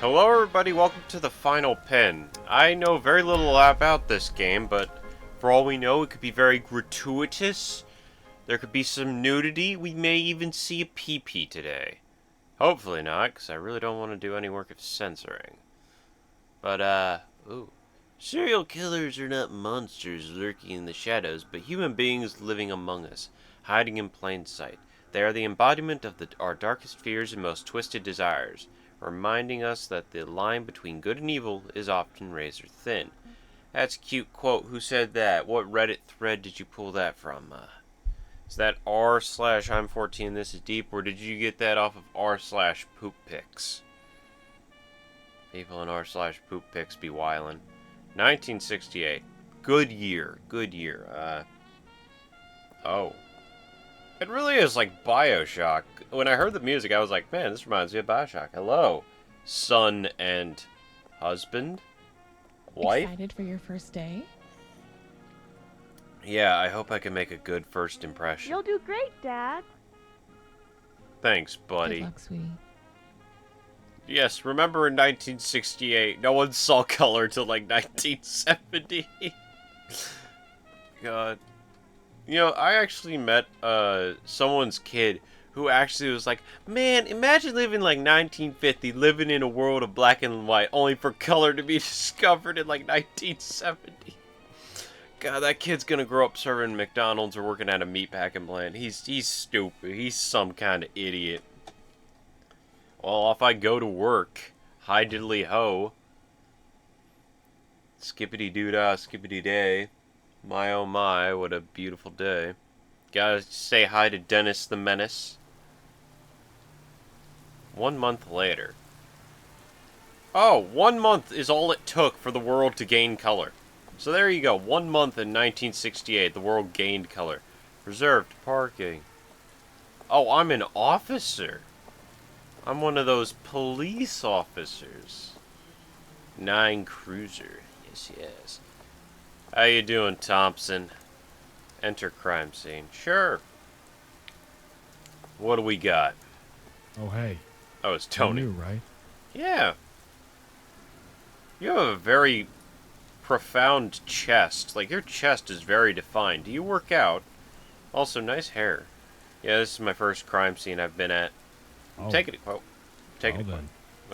Hello everybody, welcome to the Final Pin. I know very little about this game, but for all we know, it could be very gratuitous. There could be some nudity. We may even see a pee-pee today. Hopefully not, because I really don't want to do any work of censoring. But, ooh. Serial killers are not monsters lurking in the shadows, but human beings living among us, hiding in plain sight. They are the embodiment of our darkest fears and most twisted desires, reminding us that the line between good and evil is often razor thin. That's a cute quote. Who said that? What Reddit thread did you pull that from? Is that r/I'm14 this is deep, or did you get that off of r/pooppics? People in r/pooppics be wildin'. 1968. Good year. Good year. Oh. It really is like Bioshock. When I heard the music, I was like, man, this reminds me of Bioshock. Hello, son and husband? Wife? Excited for your first day? Yeah, I hope I can make a good first impression. You'll do great, Dad. Thanks, buddy. Good luck, sweetie. Yes, remember in 1968, no one saw color till like 1970. God. You know, I actually met someone's kid who actually was like, man, imagine living like 1950, living in a world of black and white, only for color to be discovered in like 1970. God, that kid's gonna grow up serving McDonald's or working at a meatpacking plant. He's stupid. He's some kind of idiot. Well, off I go to work. Hi diddly ho. Skippity doo dah, skippity day. My oh my, what a beautiful day. Gotta say hi to Dennis the Menace. 1 month later. Oh, 1 month is all it took for the world to gain color. So there you go, 1 month in 1968, the world gained color. Reserved parking. Oh, I'm an officer. I'm one of those police officers. 9 Cruiser. Yes, yes. How you doing, Thompson? Enter crime scene. Sure. What do we got? Oh, hey. Oh, it's Tony. You knew, right? Yeah. You have a very profound chest. Like, your chest is very defined. Do you work out? Also, nice hair. Yeah, this is my first crime scene I've been at. Oh. Take it. Oh. Take it. Then.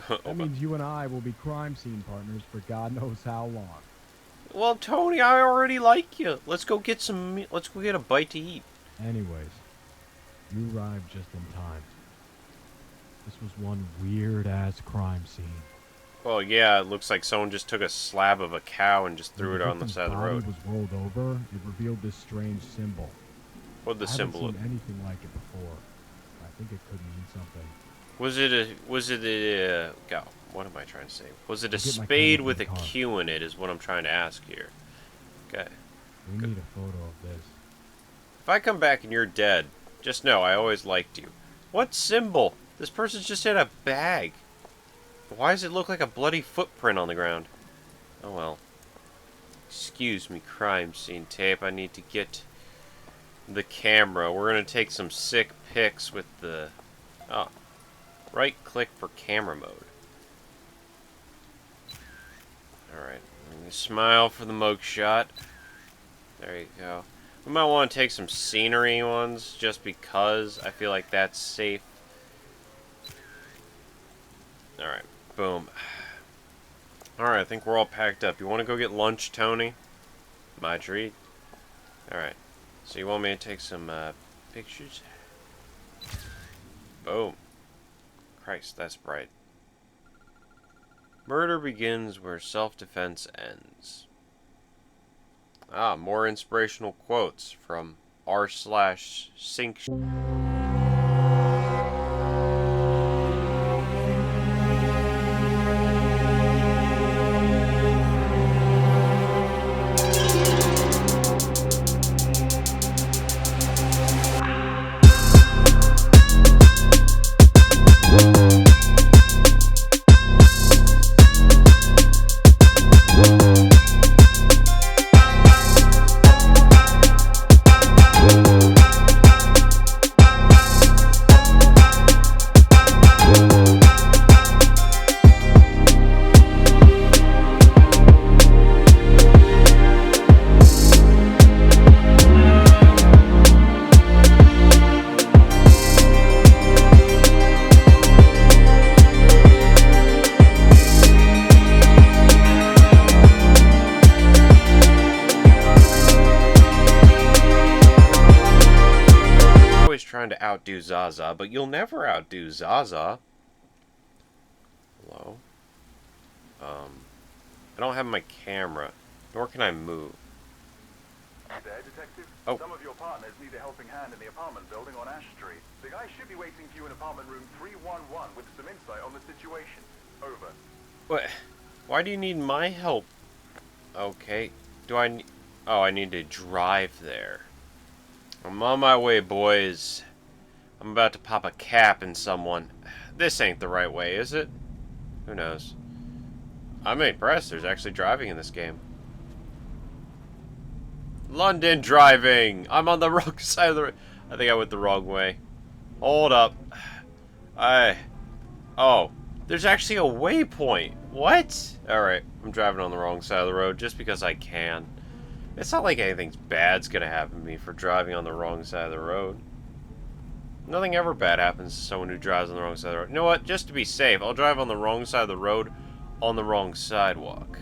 That means you and I will be crime scene partners for God knows how long. Well, Tony, I already like you. Let's go get some. Let's go get a bite to eat. Anyways, you arrived just in time. This was one weird-ass crime scene. Well, yeah, it looks like someone just took a slab of a cow and just threw it on the side of the road. When the body was rolled over, it revealed this strange symbol. What'd the symbol look? I haven't seen anything like it before. I think it could mean something. Was it a, God, what am I trying to say? Was it a spade with a Q in it is what I'm trying to ask here. Okay. We need a photo of this. If I come back and you're dead, just know I always liked you. What symbol? This person's just in a bag. Why does it look like a bloody footprint on the ground? Oh well. Excuse me, crime scene tape. I need to get the camera. We're gonna take some sick pics with the... Oh. Right click for camera mode. Alright. Smile for the mug shot. There you go. We might want to take some scenery ones just because I feel like that's safe. Alright. Boom. Alright, I think we're all packed up. You want to go get lunch, Tony? My treat. Alright. So you want me to take some pictures? Boom. Christ, that's bright. Murder begins where self-defense ends. Ah, more inspirational quotes from r/sync. outdo Zaza, but you'll never outdo Zaza. Hello? I don't have my camera, nor can I move. Hey there, Detective. Oh. Some of your partners need a helping hand in the apartment building on Ash Street. The guy should be waiting for you in apartment room 311 with some insight on the situation. Over. What? Why do you need my help? Okay. Oh, I need to drive there. I'm on my way, boys. I'm about to pop a cap in someone. This ain't the right way, is it? Who knows? I'm impressed there's actually driving in this game. London driving! I'm on the wrong side of the road. I think I went the wrong way. Hold up. Oh. There's actually a waypoint. What? Alright. I'm driving on the wrong side of the road just because I can. It's not like anything bad's gonna happen to me for driving on the wrong side of the road. Nothing ever bad happens to someone who drives on the wrong side of the road. You know what? Just to be safe, I'll drive on the wrong side of the road on the wrong sidewalk.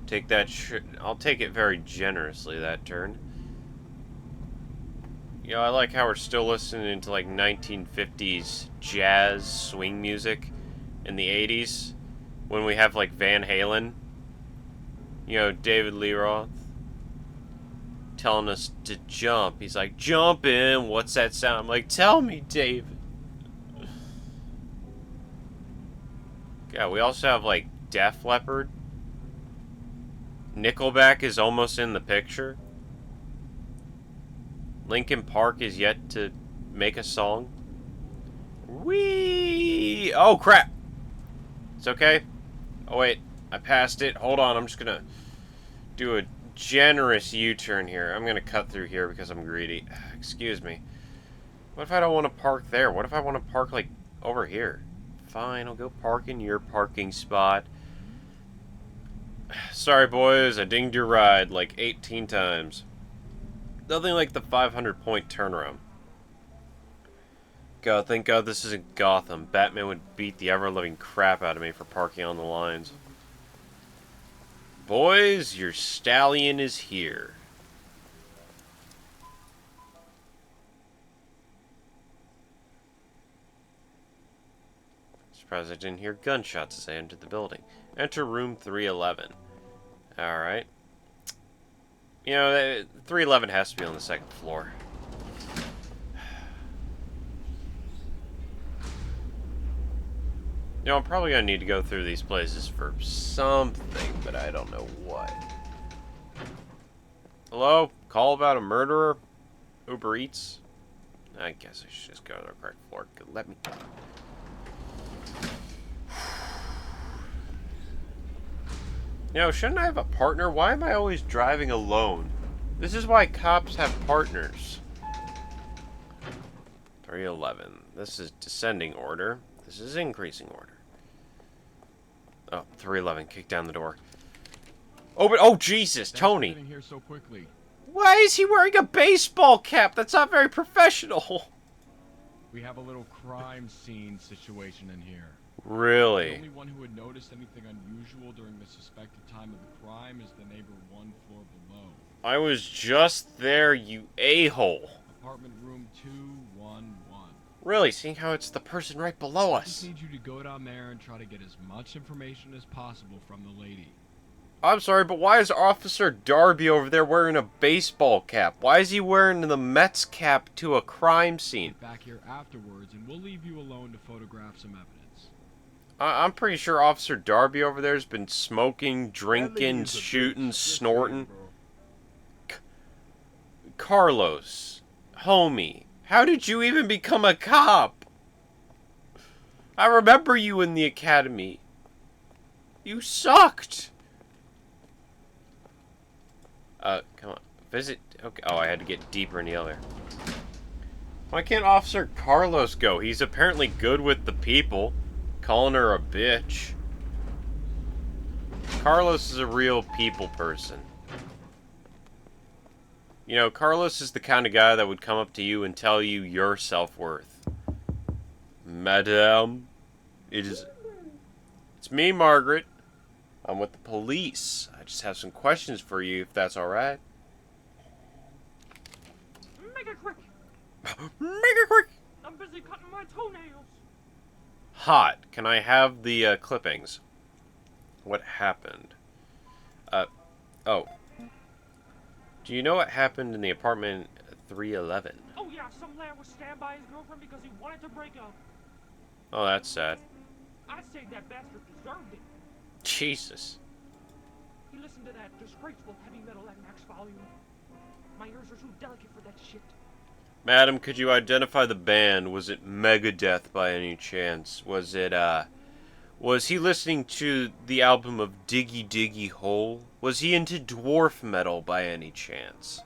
Take that I'll take it very generously, that turn. You know, I like how we're still listening to, like, 1950s jazz swing music in the 80s. When we have, like, Van Halen. You know, David Lee Roth. Telling us to jump. He's like, jump in. What's that sound? I'm like, tell me, David. Yeah, we also have, like, Def Leppard. Nickelback is almost in the picture. Linkin Park is yet to make a song. Whee! Oh, crap! It's okay. Oh, wait. I passed it. Hold on. I'm just gonna do a generous U-turn here. I'm gonna cut through here because I'm greedy. Excuse me. What if I don't want to park there? What if I want to park, like, over here? Fine, I'll go park in your parking spot. Sorry, boys. I dinged your ride like 18 times. Nothing like the 500-point turnaround. God, thank God this isn't Gotham. Batman would beat the ever-living crap out of me for parking on the lines. Boys, your stallion is here. Surprised I didn't hear gunshots as I entered the building. Enter room 311. Alright. You know, 311 has to be on the second floor. You know, I'm probably going to need to go through these places for something, but I don't know what. Hello? Call about a murderer? Uber Eats? I guess I should just go to the correct floor. Let me... You know, shouldn't I have a partner? Why am I always driving alone? This is why cops have partners. 311. This is descending order. This is increasing order. Oh, 311. Kick down the door. Open. Oh, Jesus, Tony. Here so quickly. Why is he wearing a baseball cap? That's not very professional. We have a little crime scene situation in here. The Really? only one who had noticed anything unusual during the suspected time of the crime is the neighbor one floor below. I was just there, you a-hole. Apartment room 211. Really, seeing how it's the person right below I just us. need you to go down there and try to get as much information as possible from the lady. I'm sorry, but why is Officer Darby over there wearing a baseball cap? Why is he wearing the Mets cap to a crime scene? Get back here afterwards and we'll leave you alone to photograph some evidence. I'm pretty sure Officer Darby over there has been smoking, drinking, shooting, snorting. Carlos, homie, how did you even become a cop? I remember you in the academy. You sucked. Come on. Visit. Okay. Oh, I had to get deeper in the elevator. Why can't Officer Carlos go? He's apparently good with the people. Calling her a bitch. Carlos is a real people person. You know, Carlos is the kind of guy that would come up to you and tell you your self-worth. Madame, it's me, Margaret. I'm with the police. I just have some questions for you, if that's alright. Make it quick. Make it quick! I'm busy cutting my toenails. Hot. Can I have the clippings? What happened? Oh. Do you know what happened in the apartment 311? Oh yeah, some lad was stabbed by his girlfriend because he wanted to break up. Oh, that's sad. I'd say that bastard deserved it. Jesus. He listened to that disgraceful heavy metal at max volume. My ears are too delicate for that shit. Madam, could you identify the band? Was it Megadeth by any chance? Was it, was he listening to the album of Diggy Diggy Hole? Was he into dwarf metal by any chance?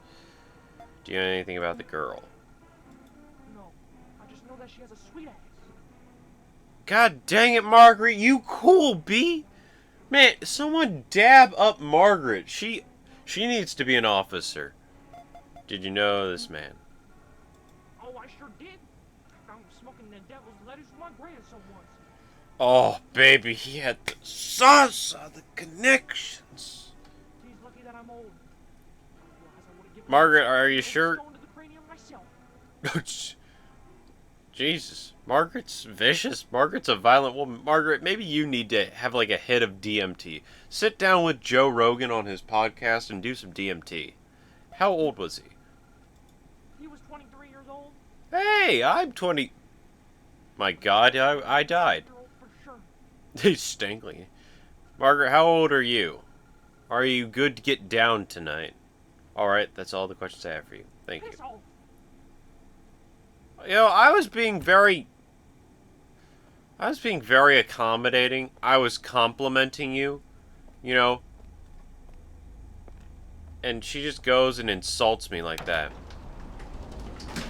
Do you know anything about the girl? No, I just know that she has a sweet ass. God dang it, Margaret, you cool, B? Man, someone dab up Margaret. She needs to be an officer. Did you know this man? Oh, I sure did. I found him smoking the devil's lettuce with my grandson once. Oh, baby, he had the sauce, the connections. He's lucky that I'm old. Otherwise, I would've given Margaret, him are you a sure? stone to the cranium myself. Jesus, Margaret's vicious. Margaret's a violent woman. Margaret, maybe you need to have like a hit of DMT. Sit down with Joe Rogan on his podcast and do some DMT. How old was he? He was 23 years old. Hey, I'm 20. My God, I died. For sure. He's stinkly. Margaret, how old are you? Are you good to get down tonight? Alright, that's all the questions I have for you. Thank you. Piss off. You know, I was being very accommodating. I was complimenting you, you know. And she just goes and insults me like that.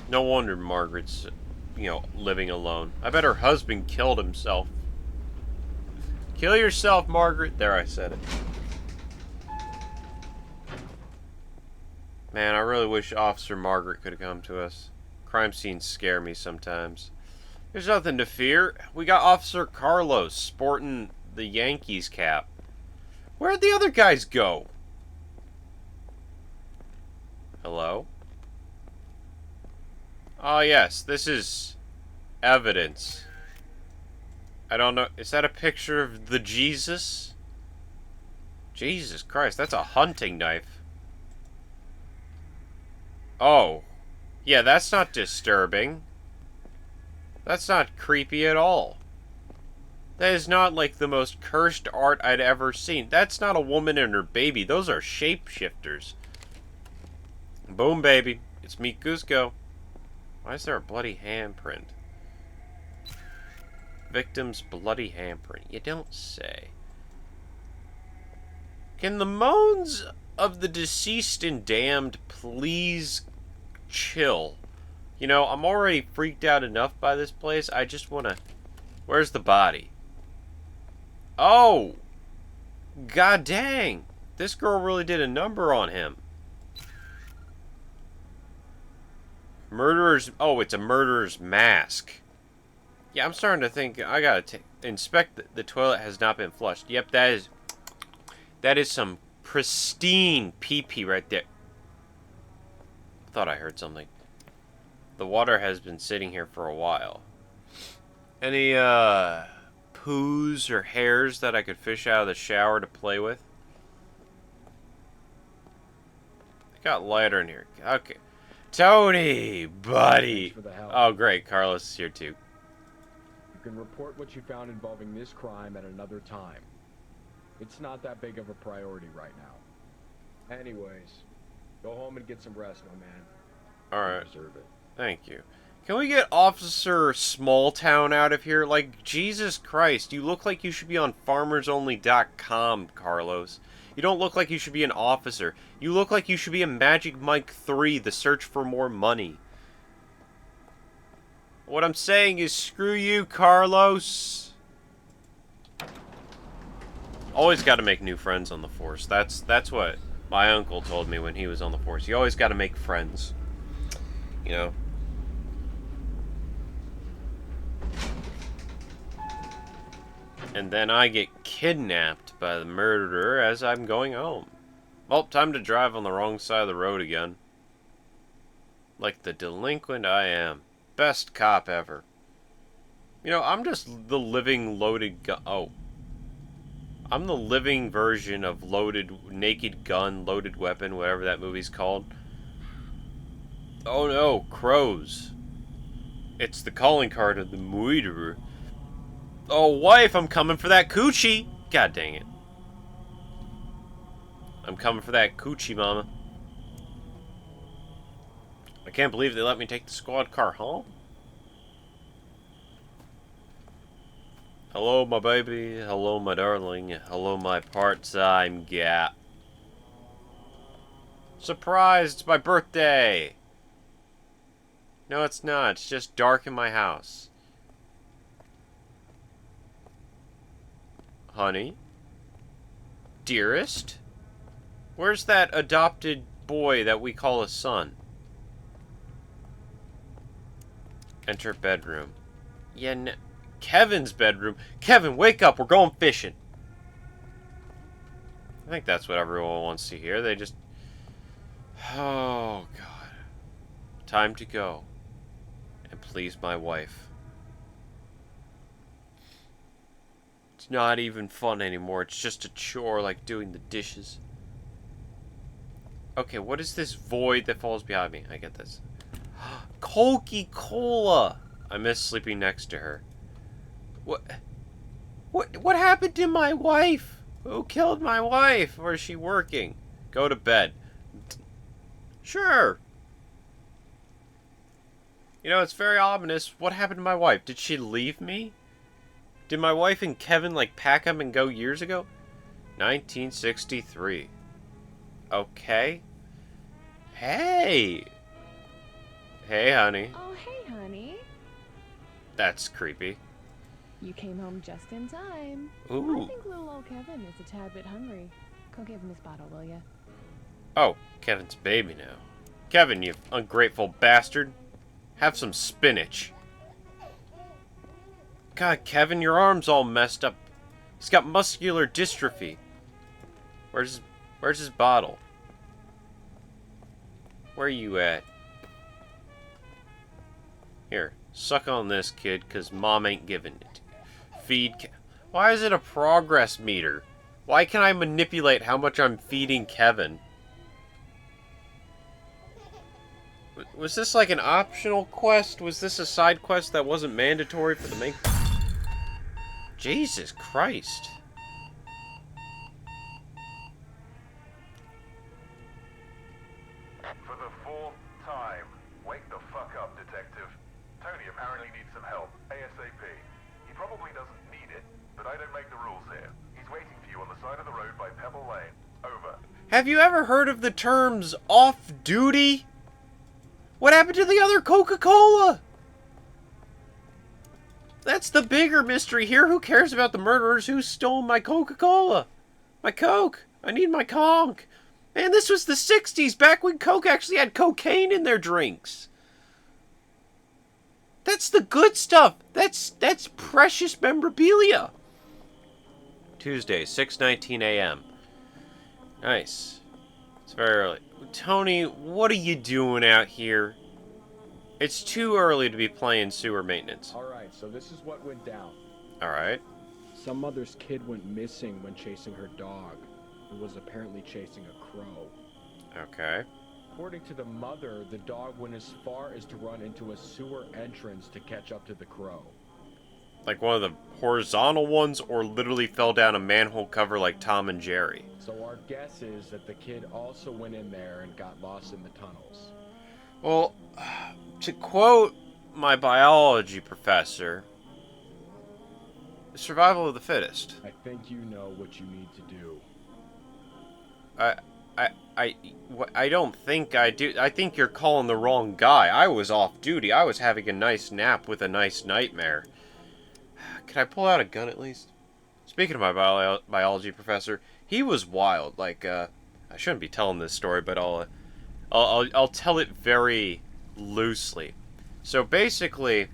No wonder Margaret's, you know, living alone. I bet her husband killed himself. Kill yourself, Margaret. There, I said it. Man, I really wish Officer Margaret could have come to us. Crime scenes scare me sometimes. There's nothing to fear. We got Officer Carlos sporting the Yankees cap. Where'd the other guys go? Hello? Oh, yes. This is evidence. I don't know. Is that a picture of the Jesus? Jesus Christ, that's a hunting knife. Oh. Yeah, that's not disturbing. That's not creepy at all. That is not like the most cursed art I'd ever seen. That's not a woman and her baby. Those are shapeshifters. Boom, baby. It's Meet Cusco. Why is there a bloody handprint? Victim's bloody handprint. You don't say. Can the moans of the deceased and damned please chill? You know, I'm already freaked out enough by this place. I just want to... Where's the body? Oh! God dang! This girl really did a number on him. Murderer's... Oh, it's a murderer's mask. Yeah, I'm starting to think I gotta inspect the toilet has not been flushed. Yep, that is some pristine pee-pee right there. Thought I heard something. The water has been sitting here for a while. Any poos or hairs that I could fish out of the shower to play with? I got lighter in here. Okay. Tony, buddy. Thanks for the help. Oh, great. Carlos is here too. You can report what you found involving this crime at another time. It's not that big of a priority right now. Anyways, go home and get some rest, my man. Alright. You deserve it. Thank you. Can we get Officer Smalltown out of here? Like, Jesus Christ, you look like you should be on FarmersOnly.com, Carlos. You don't look like you should be an officer. You look like you should be in Magic Mike 3, The Search for More Money. What I'm saying is, screw you, Carlos. Always got to make new friends on the Force. That's what my uncle told me when he was on the Force. You always got to make friends. You know? And then I get kidnapped by the murderer as I'm going home. Well, time to drive on the wrong side of the road again. Like the delinquent I am. Best cop ever. You know, I'm just the living loaded gun. Oh. I'm the living version of loaded, naked gun, loaded weapon, whatever that movie's called. Oh no, crows. It's the calling card of the murderer. Oh, wife, I'm coming for that coochie. God dang it. I'm coming for that coochie, mama. I can't believe they let me take the squad car home. Hello, my baby. Hello, my darling. Hello, my part-time gap. Surprise! It's my birthday! No, it's not. It's just dark in my house. Honey? Dearest? Where's that adopted boy that we call a son? Enter bedroom. Yeah, Kevin's bedroom. Kevin, wake up. We're going fishing. I think that's what everyone wants to hear. They just... Oh, God. Time to go. And please my wife. It's not even fun anymore. It's just a chore like doing the dishes. Okay, what is this void that falls behind me? I get this. Coca-Cola! I miss sleeping next to her. What happened to my wife? Who killed my wife? Or is she working? Go to bed. Sure. You know, it's very ominous. What happened to my wife? Did she leave me? Did my wife and Kevin, like, pack up and go years ago? 1963. Okay. Hey! Hey, honey. Oh, hey, honey. That's creepy. You came home just in time. Ooh. I think little old Kevin is a tad bit hungry. Go give him his bottle, will ya? Oh, Kevin's baby now. Kevin, you ungrateful bastard. Have some spinach. God, Kevin, your arm's all messed up. He's got muscular dystrophy. Where's his bottle? Where are you at? Here, suck on this, kid, because Mom ain't giving it. Feed... Why is it a progress meter? Why can I manipulate how much I'm feeding Kevin? Was this like an optional quest? Was this a side quest that wasn't mandatory for the main... Jesus Christ. For the fourth time, wake the fuck up, detective. Tony apparently needs some help, ASAP. He probably doesn't need it, but I don't make the rules here. He's waiting for you on the side of the road by Pebble Lane. Over. Have you ever heard of the terms off-duty? What happened to the other Coca-Cola? That's the bigger mystery here. Who cares about the murderers who stole my Coca-Cola? My Coke. I need my conch. Man, this was the 60s, back when Coke actually had cocaine in their drinks. That's the good stuff. That's precious memorabilia. Tuesday, 6:19 a.m. Nice. It's very early. Tony, what are you doing out here? It's too early to be playing sewer maintenance. Alright, so this is what went down. Alright. Some mother's kid went missing when chasing her dog, who was apparently chasing a crow. Okay. According to the mother, the dog went as far as to run into a sewer entrance to catch up to the crow. Like one of the horizontal ones, or literally fell down a manhole cover like Tom and Jerry? So our guess is that the kid also went in there and got lost in the tunnels. Well, to quote my biology professor, survival of the fittest. I think you know what you need to do. I don't think I do. I think you're calling the wrong guy. I was off duty. I was having a nice nap with a nice nightmare. Can I pull out a gun at least? Speaking of my biology professor, he was wild. Like, I shouldn't be telling this story, but I'll tell it very loosely. So basically,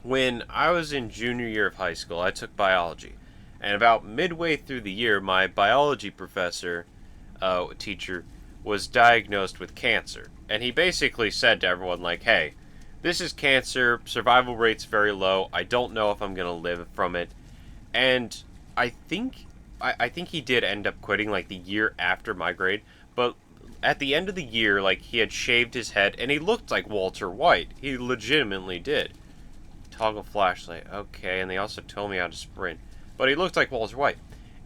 when I was in junior year of high school, I took biology. And about midway through the year, my biology professor, teacher, was diagnosed with cancer. And he basically said to everyone, like, hey, this is cancer, survival rate's very low, I don't know if I'm gonna live from it. And I think he did end up quitting, like, the year after my grade, but at the end of the year, like, he had shaved his head, and he looked like Walter White. He legitimately did. Toggle flashlight, okay, and they also told me how to sprint. But he looked like Walter White.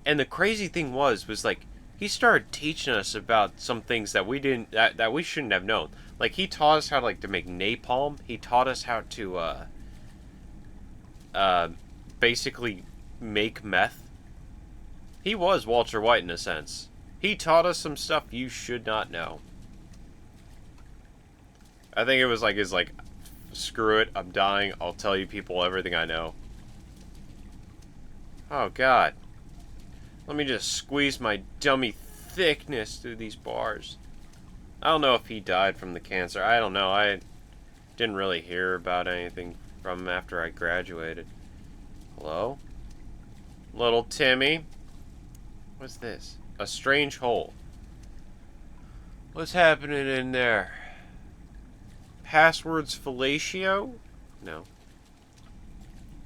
And the crazy thing was like, he started teaching us about some things that we didn't, that we shouldn't have known. Like, he taught us how, like, to make napalm. He taught us how to, basically make meth. He was Walter White in a sense. He taught us some stuff you should not know. I think it was like his, like, screw it, I'm dying, I'll tell you people everything I know. Oh, God. Let me just squeeze my dummy thickness through these bars. I don't know if he died from the cancer. I don't know. I didn't really hear about anything from him after I graduated. Hello? Little Timmy? What's this? A strange hole. What's happening in there? Passwords fellatio? No.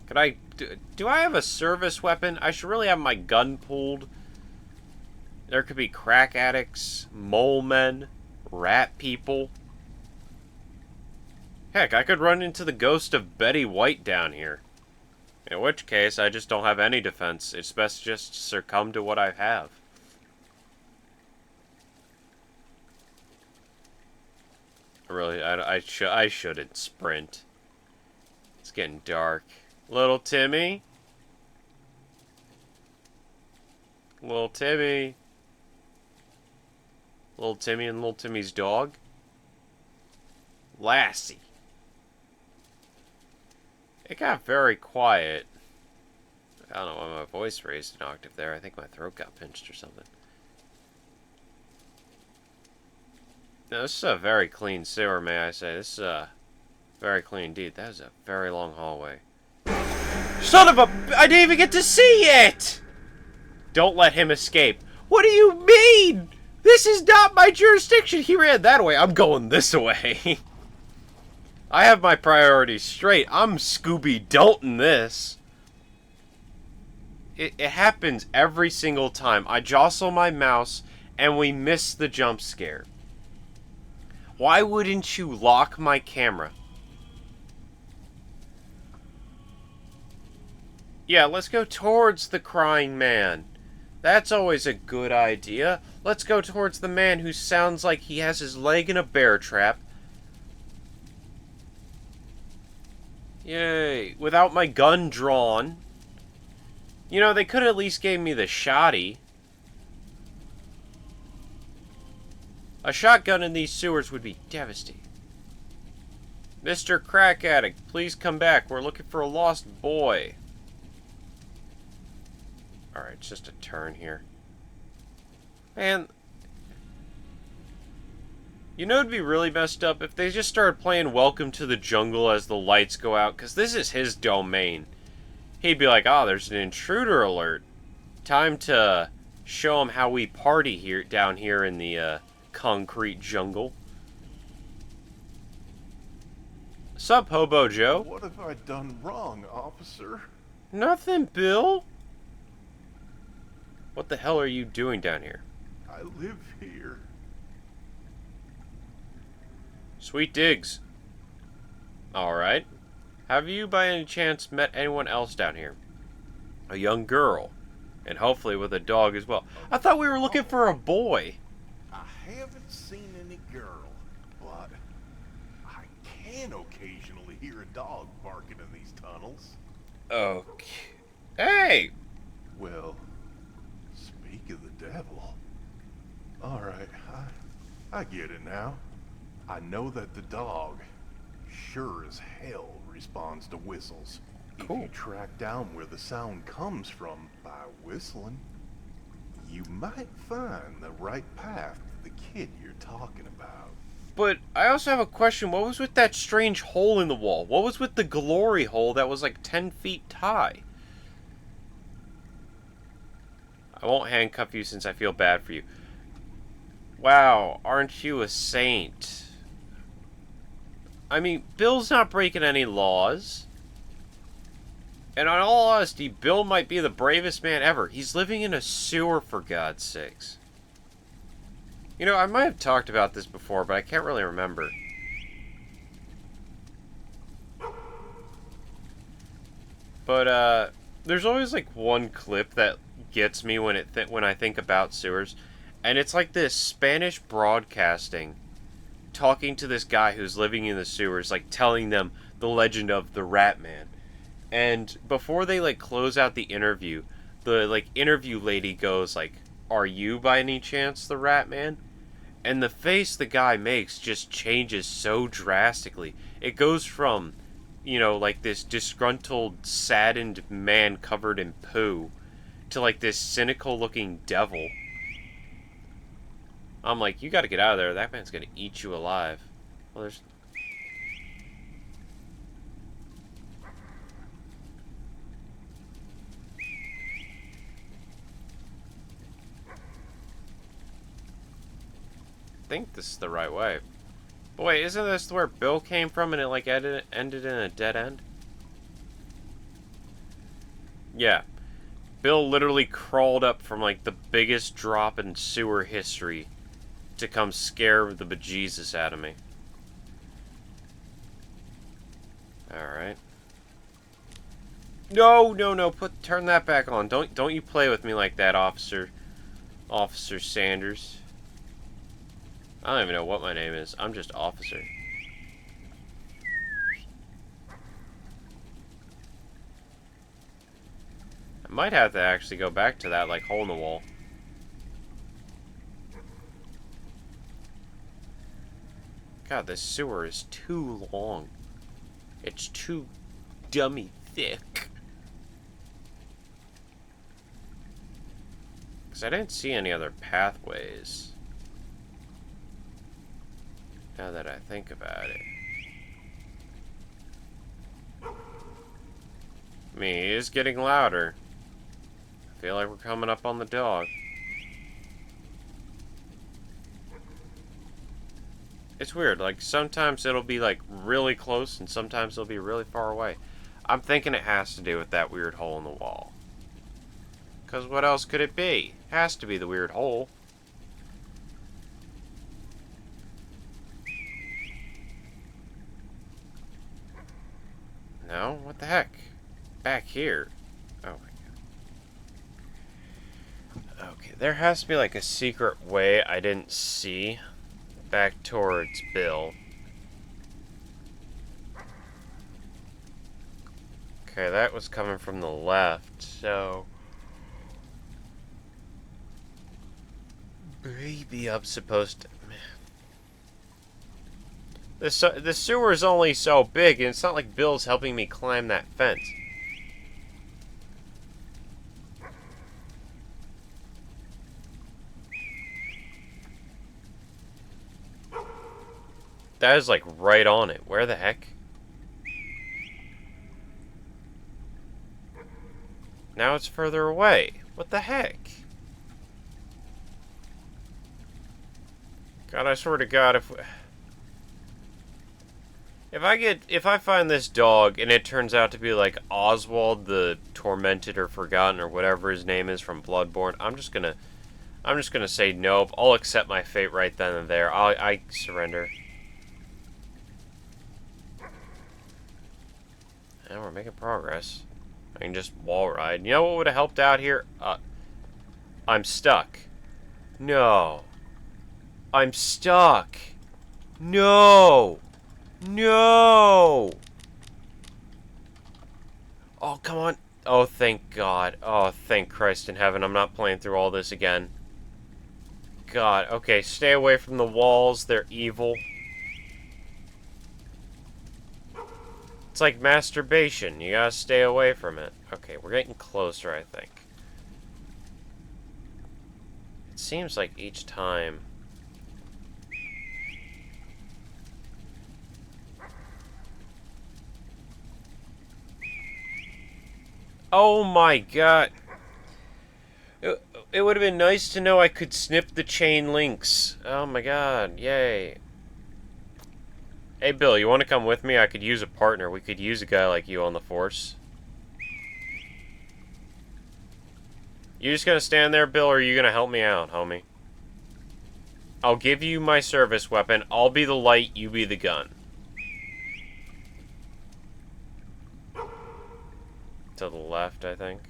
Could I... Do I have a service weapon? I should really have my gun pulled. There could be crack addicts, mole men, rat people. Heck, I could run into the ghost of Betty White down here. In which case, I just don't have any defense. It's best just to succumb to what I have. Really, I shouldn't sprint. It's getting dark. Little Timmy? Little Timmy? Little Timmy and Little Timmy's dog? Lassie. It got very quiet. I don't know why my voice raised an octave there. I think my throat got pinched or something. Now, this is a very clean sewer, may I say. This is very clean indeed. That is a very long hallway. Son of a... I didn't even get to see it! Don't let him escape. What do you mean? This is not my jurisdiction. He ran that way. I'm going this way. I have my priorities straight. I'm Scooby-Dalton this. It happens every single time. I jostle my mouse and we miss the jump scare. Why wouldn't you lock my camera? Yeah, let's go towards the crying man. That's always a good idea. Let's go towards the man who sounds like he has his leg in a bear trap. Yay. Without my gun drawn. You know, they could at least gave me the shotty. A shotgun in these sewers would be devastating. Mr. Crack Addict, please come back. We're looking for a lost boy. Alright, it's just a turn here. Man. You know it'd be really messed up if they just started playing Welcome to the Jungle as the lights go out, because this is his domain. He'd be like, oh, there's an intruder alert. Time to show him how we party here down here in the concrete jungle. Sup, Hobo Joe? What have I done wrong, officer? Nothing, Bill. What the hell are you doing down here? I live here. Sweet digs. Alright. Have you by any chance met anyone else down here? A young girl. And hopefully with a dog as well. I thought we were looking for a boy. I haven't seen any girl, but I can occasionally hear a dog barking in these tunnels. Okay. Hey! Well, speak of the devil. Alright, I get it now. I know that the dog sure as hell responds to whistles. Cool. If you track down where the sound comes from by whistling, you might find the right path to the kid you're talking about. But I also have a question. What was with that strange hole in the wall? What was with the glory hole that was like 10 feet high? I won't handcuff you since I feel bad for you. Wow, aren't you a saint? I mean, Bill's not breaking any laws. And in all honesty, Bill might be the bravest man ever. He's living in a sewer, for God's sakes. You know, I might have talked about this before, but I can't really remember. But, there's always, like, one clip that gets me when when I think about sewers. And it's like this Spanish broadcasting talking to this guy who's living in the sewers, like, telling them the legend of the Rat Man. And before they, like, close out the interview, the, like, interview lady goes, like, "Are you, by any chance, the Rat Man?" And the face the guy makes just changes so drastically. It goes from, you know, like, this disgruntled, saddened man covered in poo to, like, this cynical-looking devil. I'm like, you gotta get out of there. That man's gonna eat you alive. Well, there's... I think this is the right way. But wait, isn't this where Bill came from and it, like, ended in a dead end? Yeah. Bill literally crawled up from, like, the biggest drop in sewer history to come scare the bejesus out of me. Alright. No, no, no, turn that back on. Don't you play with me like that, Officer Sanders. I don't even know what my name is. I'm just Officer. I might have to actually go back to that, like, hole in the wall. God, this sewer is too long. It's too dummy thick. Because I didn't see any other pathways. Now that I think about it. I mean, it is getting louder. I feel like we're coming up on the dog. It's weird, like, sometimes it'll be, like, really close, and sometimes it'll be really far away. I'm thinking it has to do with that weird hole in the wall. Because what else could it be? It has to be the weird hole. No? What the heck? Back here. Oh my god. Okay, there has to be, like, a secret way I didn't see back towards Bill. Okay, that was coming from the left, so... maybe I'm supposed to... The sewer is only so big, and it's not like Bill's helping me climb that fence. That is, like, right on it. Where the heck? Now it's further away. What the heck? God, I swear to God, if I find this dog and it turns out to be like Oswald the Tormented or Forgotten or whatever his name is from Bloodborne, I'm just gonna say nope. I'll accept my fate right then and there. I surrender. And we're making progress. I can just wall ride. You know what would have helped out here? I'm stuck. No. I'm stuck. No. No. Oh, come on. Oh, thank God. Oh, thank Christ in heaven. I'm not playing through all this again. God. Okay, stay away from the walls. They're evil. It's like masturbation. You gotta stay away from it. Okay, we're getting closer, I think. It seems like each time... Oh my god. It would have been nice to know I could snip the chain links. Oh my god, yay. Hey, Bill, you want to come with me? I could use a partner. We could use a guy like you on the force. You just gonna stand there, Bill, or are you gonna help me out, homie? I'll give you my service weapon. I'll be the light, you be the gun. To the left, I think.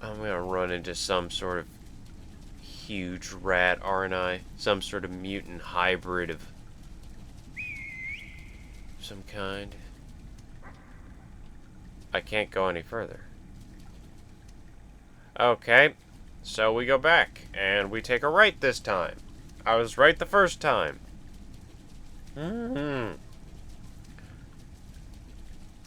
I'm gonna run into some sort of huge rat, aren't I? Some sort of mutant hybrid of some kind. I can't go any further. Okay, so we go back, and we take a right this time. I was right the first time.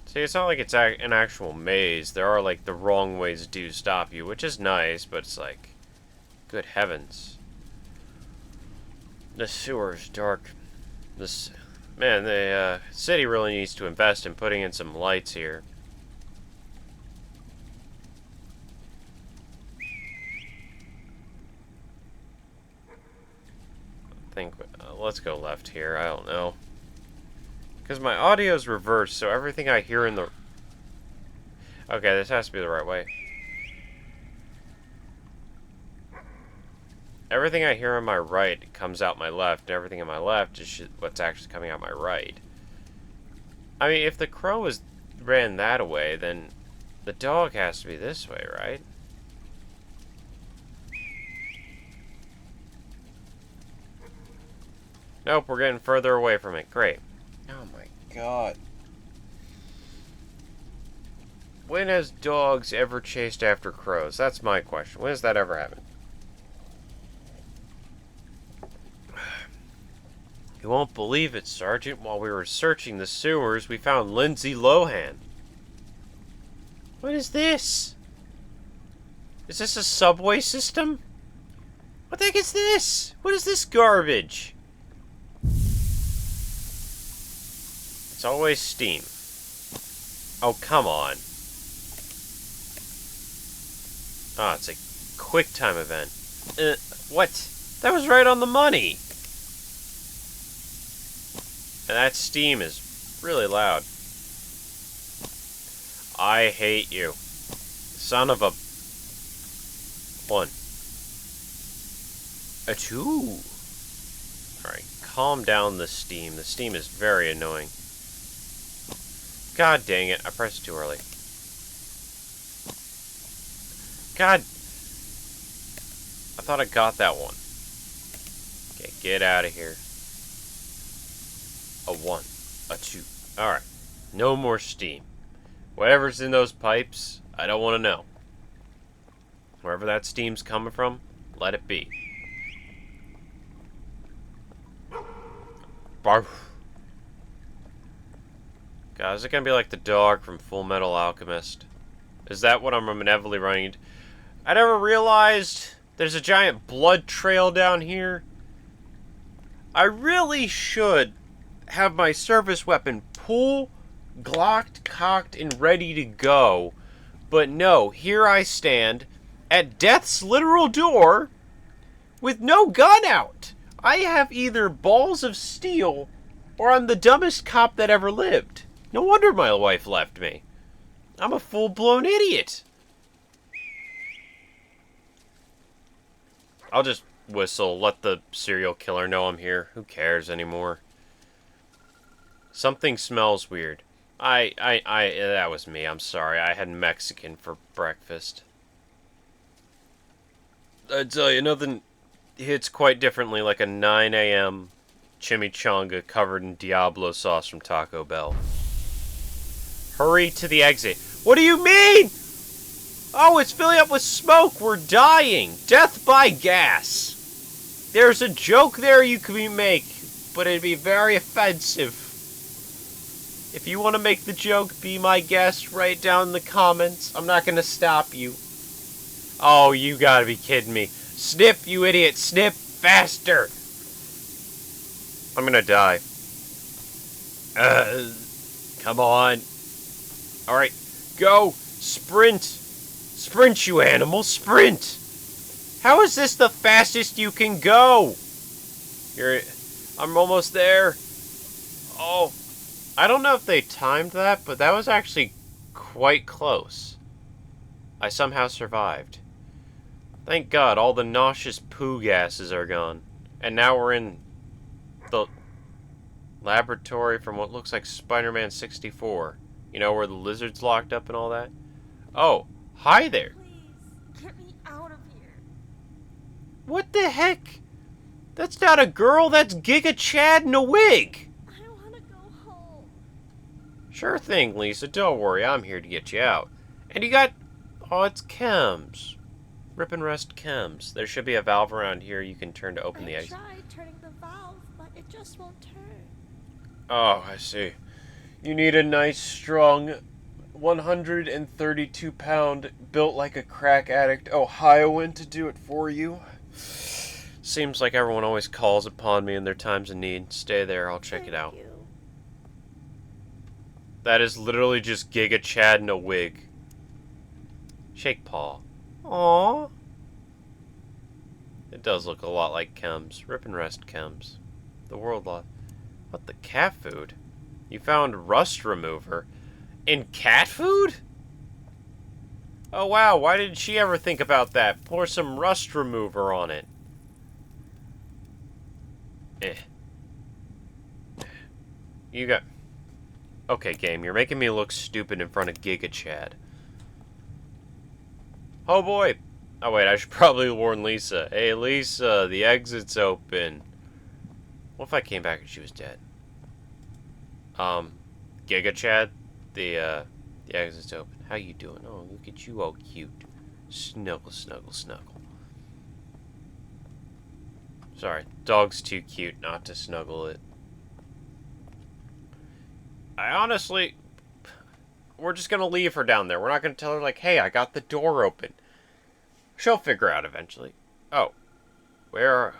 See, it's not like it's an actual maze. There are, like, the wrong ways do stop you, which is nice, but it's like, good heavens. The sewer's dark. Man, the city really needs to invest in putting in some lights here. Let's go left here. I don't know. Because my audio's reversed, so everything I hear in the... Okay, this has to be the right way. Everything I hear on my right comes out my left, and everything on my left is what's actually coming out my right. I mean, if the crow ran that way, then the dog has to be this way, right? Nope, we're getting further away from it. Great. Oh my god. When has dogs ever chased after crows? That's my question. When has that ever happened? You won't believe it, Sergeant. While we were searching the sewers, we found Lindsay Lohan. What is this? Is this a subway system? What the heck is this? What is this garbage? It's always Steam. Oh, come on. Ah, it's a quick time event. What? That was right on the money. And that Steam is really loud. I hate you. Son of a... 1. A 2. Alright, calm down the Steam. The Steam is very annoying. God dang it, I pressed it too early. God. I thought I got that one. Okay, get out of here. A 1. A 2. Alright. No more Steam. Whatever's in those pipes, I don't want to know. Wherever that steam's coming from, let it be. Barf. God, is it gonna be like the dog from Full Metal Alchemist? Is that what I'm inevitably running into? I never realized there's a giant blood trail down here. I really should have my service weapon pull, glocked, cocked, and ready to go. But no, here I stand at death's literal door with no gun out. I have either balls of steel or I'm the dumbest cop that ever lived. No wonder my wife left me. I'm a full-blown idiot. I'll just whistle, let the serial killer know I'm here. Who cares anymore? Something smells weird. That was me. I'm sorry. I had Mexican for breakfast. I tell you, nothing hits quite differently like a 9 a.m. chimichanga covered in Diablo sauce from Taco Bell. Hurry to the exit. What do you mean? Oh, it's filling up with smoke. We're dying. Death by gas. There's a joke there you could make, but it'd be very offensive. If you want to make the joke, be my guest. Write down in the comments. I'm not going to stop you. Oh, you gotta be kidding me. Snip, you idiot. Snip faster. I'm gonna die. Come on. Alright, go. Sprint. Sprint, you animal. Sprint. How is this the fastest you can go? I'm almost there. Oh, I don't know if they timed that, but that was actually quite close. I somehow survived. Thank God, all the nauseous poo gases are gone. And now we're in the laboratory from what looks like Spider-Man 64. You know, where the lizard's locked up and all that? Oh, hi there. Please, get me out of here. What the heck? That's not a girl, that's Giga Chad in a wig. I want to go home. Sure thing, Lisa. Don't worry, I'm here to get you out. And you got... Oh, it's chems. Rip and rest chems. There should be a valve around here you can turn to open the I exit. tried turning the valve, but it just won't turn. Oh, I see. You need a nice, strong, 132-pound, built like a crack addict Ohioan to do it for you. Seems like everyone always calls upon me in their times of need. Stay there, I'll check it out. Thank you. That is literally just Giga Chad in a wig. Shake paw. Aww. It does look a lot like chems. Rip and rest chems. The world lost. What the cat food? You found rust remover in cat food? Oh wow, why didn't she ever think about that? Pour some rust remover on it. You got... Okay, game, you're making me look stupid in front of Giga Chad. Oh boy! Oh wait, I should probably warn Lisa. Hey Lisa, the exit's open. What if I came back and she was dead? Giga Chad, the exit's open. How you doing? Oh, look at you, all cute. Snuggle, snuggle, snuggle. Sorry, dog's too cute not to snuggle it. I honestly... We're just gonna leave her down there. We're not gonna tell her, like, hey, I got the door open. She'll figure out eventually. Oh. Were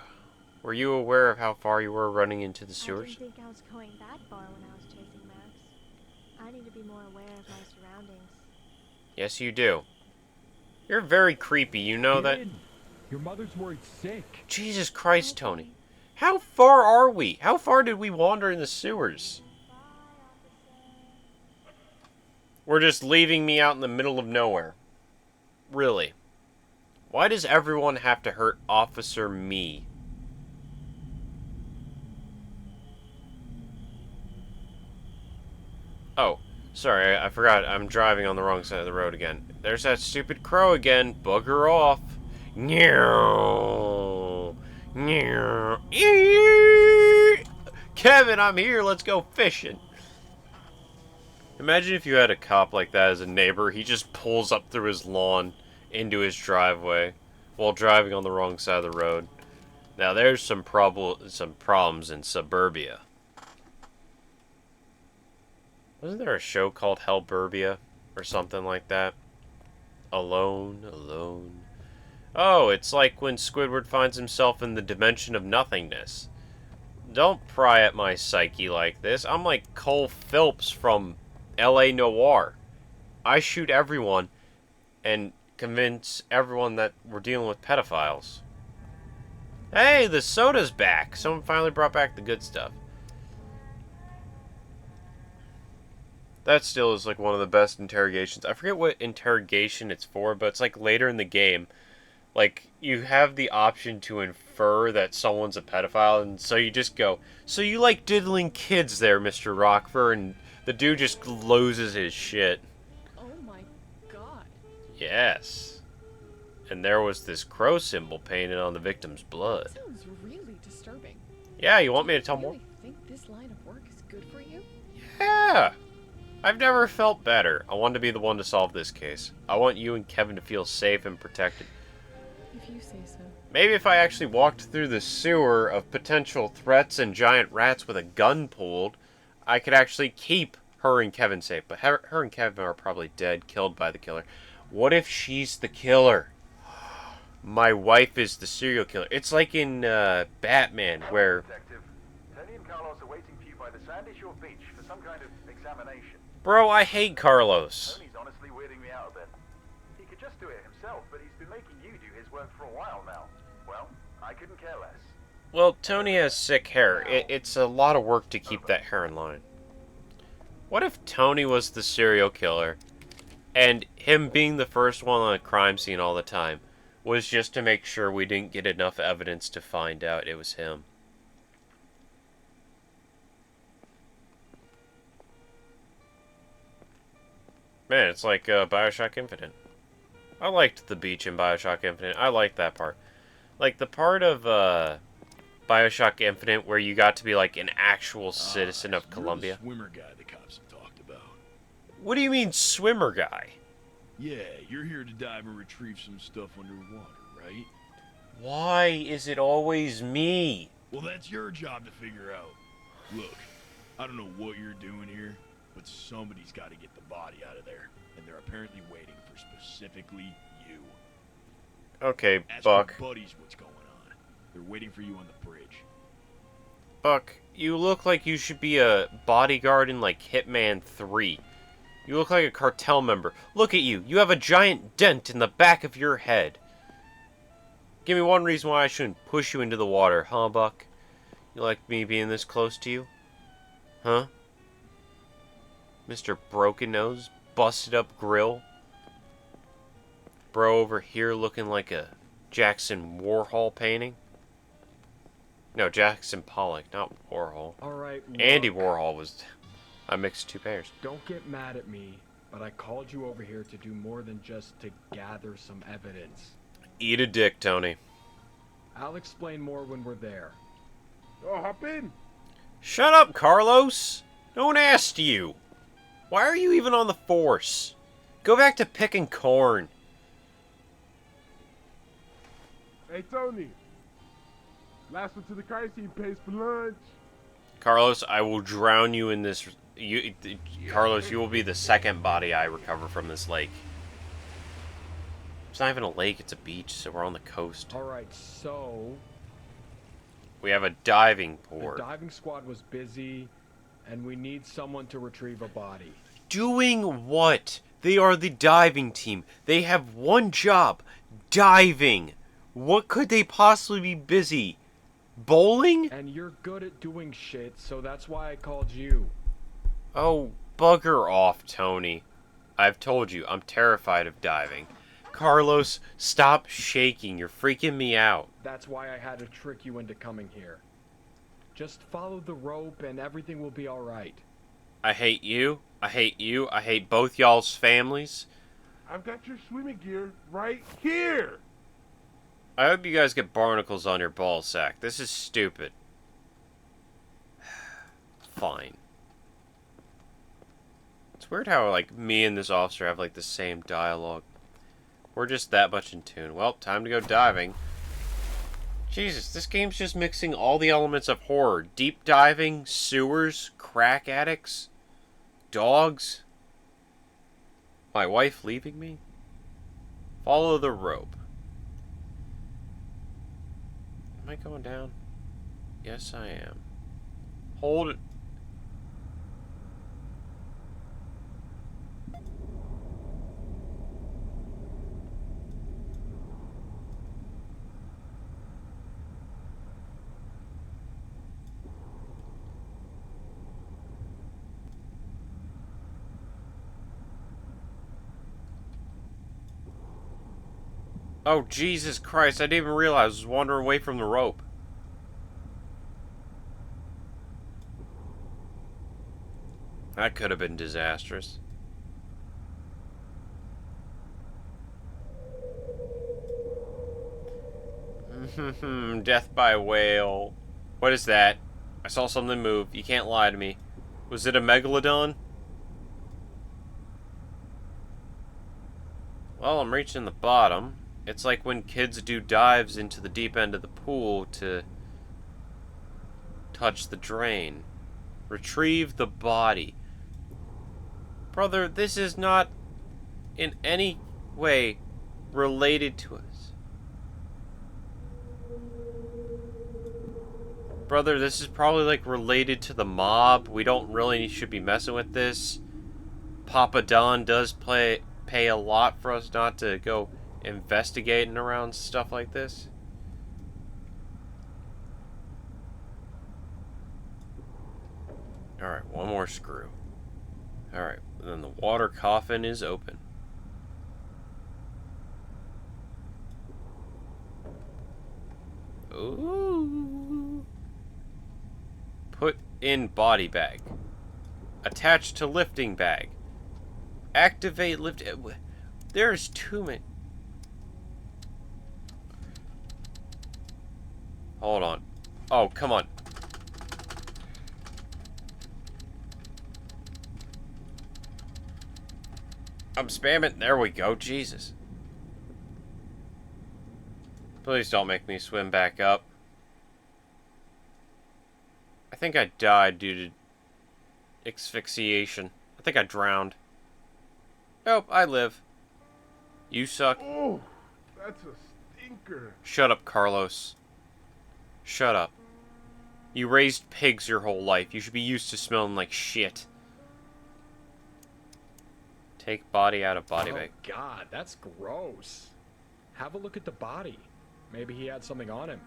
you aware of how far you were running into the sewers? I didn't think I was going that far when I was chasing Max. I need to be more aware of my surroundings. Yes, you do. You're very creepy, you know that? Kid, your mother's worried sick. Jesus Christ, Tony. How far are we? How far did we wander in the sewers? Bye, officer. We're just leaving me out in the middle of nowhere. Really? Why does everyone have to hurt Officer Me? Oh, sorry, I forgot. I'm driving on the wrong side of the road again. There's that stupid crow again. Bugger off. Meow. Meow. Kevin, I'm here. Let's go fishing. Imagine if you had a cop like that as a neighbor. He just pulls up through his lawn into his driveway while driving on the wrong side of the road. Now, there's some problems in suburbia. Wasn't there a show called Hellburbia or something like that? Alone, alone. Oh, it's like when Squidward finds himself in the dimension of nothingness. Don't pry at my psyche like this. I'm like Cole Phelps from L.A. Noire. I shoot everyone and convince everyone that we're dealing with pedophiles. Hey, the soda's back. Someone finally brought back the good stuff. That still is like one of the best interrogations. I forget what interrogation it's for, but it's like later in the game. Like, you have the option to infer that someone's a pedophile, and so you just go, so you like diddling kids there, Mr. Rockford, and the dude just loses his shit. Oh my god. Yes. And there was this crow symbol painted on the victim's blood. Sounds really disturbing. Yeah, you want me to tell more? Really think this line of work is good for you? Yeah. I've never felt better. I want to be the one to solve this case. I want you and Kevin to feel safe and protected. If you say so. Maybe if I actually walked through the sewer of potential threats and giant rats with a gun pulled, I could actually keep her and Kevin safe. But her and Kevin are probably dead, killed by the killer. What if she's the killer? My wife is the serial killer. It's like in Batman, where... Detective, Tony and Carlos are waiting for you by the sandy shore beach for some kind of examination. Bro, I hate Carlos. Tony's honestly weirding me out a bit. He could just do it himself, but he's been making you do his worked for a while now. Well, I couldn't care less. Well, Tony has sick hair. It's a lot of work to keep that hair in line. What if Tony was the serial killer, and him being the first one on a crime scene all the time was just to make sure we didn't get enough evidence to find out it was him? Man, it's like Bioshock Infinite. I liked the beach in Bioshock Infinite. I liked that part. Like, the part of Bioshock Infinite where you got to be like an actual citizen of Columbia. You're the swimmer guy the cops have talked about. What do you mean, swimmer guy? Yeah, you're here to dive and retrieve some stuff underwater, right? Why is it always me? Well, that's your job to figure out. Look, I don't know what you're doing here, but somebody's got to get the body out of there, and they're apparently waiting for specifically you. Okay, Ask Buck. your buddies what's going on. They're waiting for you on the bridge. Buck, you look like you should be a bodyguard in, like, Hitman 3. You look like a cartel member. Look at you. You have a giant dent in the back of your head. Give me one reason why I shouldn't push you into the water, huh, Buck? You like me being this close to you? Huh? Mr. Broken Nose? Busted up grill? Bro over here looking like a Jackson Warhol painting? No, Jackson Pollock, not Warhol. Alright, Andy Warhol was... I mixed two pairs. Don't get mad at me, but I called you over here to do more than just to gather some evidence. Eat a dick, Tony. I'll explain more when we're there. Oh, hop in. Shut up, Carlos! No one asked you! Why are you even on the force? Go back to picking corn. Hey, Tony. Last one to the crime scene pays for lunch. Carlos, I will drown you in this... Carlos, you will be the second body I recover from this lake. It's not even a lake, it's a beach, so we're on the coast. Alright, so... We have a diving the port. diving squad was busy, and we need someone to retrieve a body. Doing what? They are the diving team. They have one job. Diving. What could they possibly be busy? Bowling? And you're good at doing shit, so that's why I called you. Oh, bugger off, Tony. I've told you, I'm terrified of diving. Carlos, stop shaking. You're freaking me out. That's why I had to trick you into coming here. Just follow the rope and everything will be alright. I hate you. I hate you. I hate both y'all's families. I've got your swimming gear right here. I hope you guys get barnacles on your ball sack. This is stupid. Fine. It's weird how, like, me and this officer have, like, the same dialogue. We're just that much in tune. Well, time to go diving. Jesus, this game's just mixing all the elements of horror. Deep diving, sewers, crack addicts, dogs. My wife leaving me? Follow the rope. Am I going down? Yes, I am. Hold it. Oh, Jesus Christ, I didn't even realize I was wandering away from the rope. That could have been disastrous. Death by whale. What is that? I saw something move. You can't lie to me. Was it a megalodon? Well, I'm reaching the bottom. It's like when kids do dives into the deep end of the pool to touch the drain. Retrieve the body. Brother, this is not in any way related to us. Brother, this is probably like related to the mob. We don't really should be messing with this. Papa Don does pay a lot for us not to go investigating around stuff like this. Alright, one more screw. Alright, then the water coffin is open. Ooh. Put in body bag. Attach to lifting bag. Activate lift. There's too many. Hold on. Oh, come on. I'm spamming. There we go. Jesus. Please don't make me swim back up. I think I died due to asphyxiation. I think I drowned. Nope, I live. You suck. Oh, that's a stinker. Shut up, Carlos. Shut up. You raised pigs your whole life. You should be used to smelling like shit. Take body out of body bag. Oh God, that's gross. Have a look at the body. Maybe he had something on him.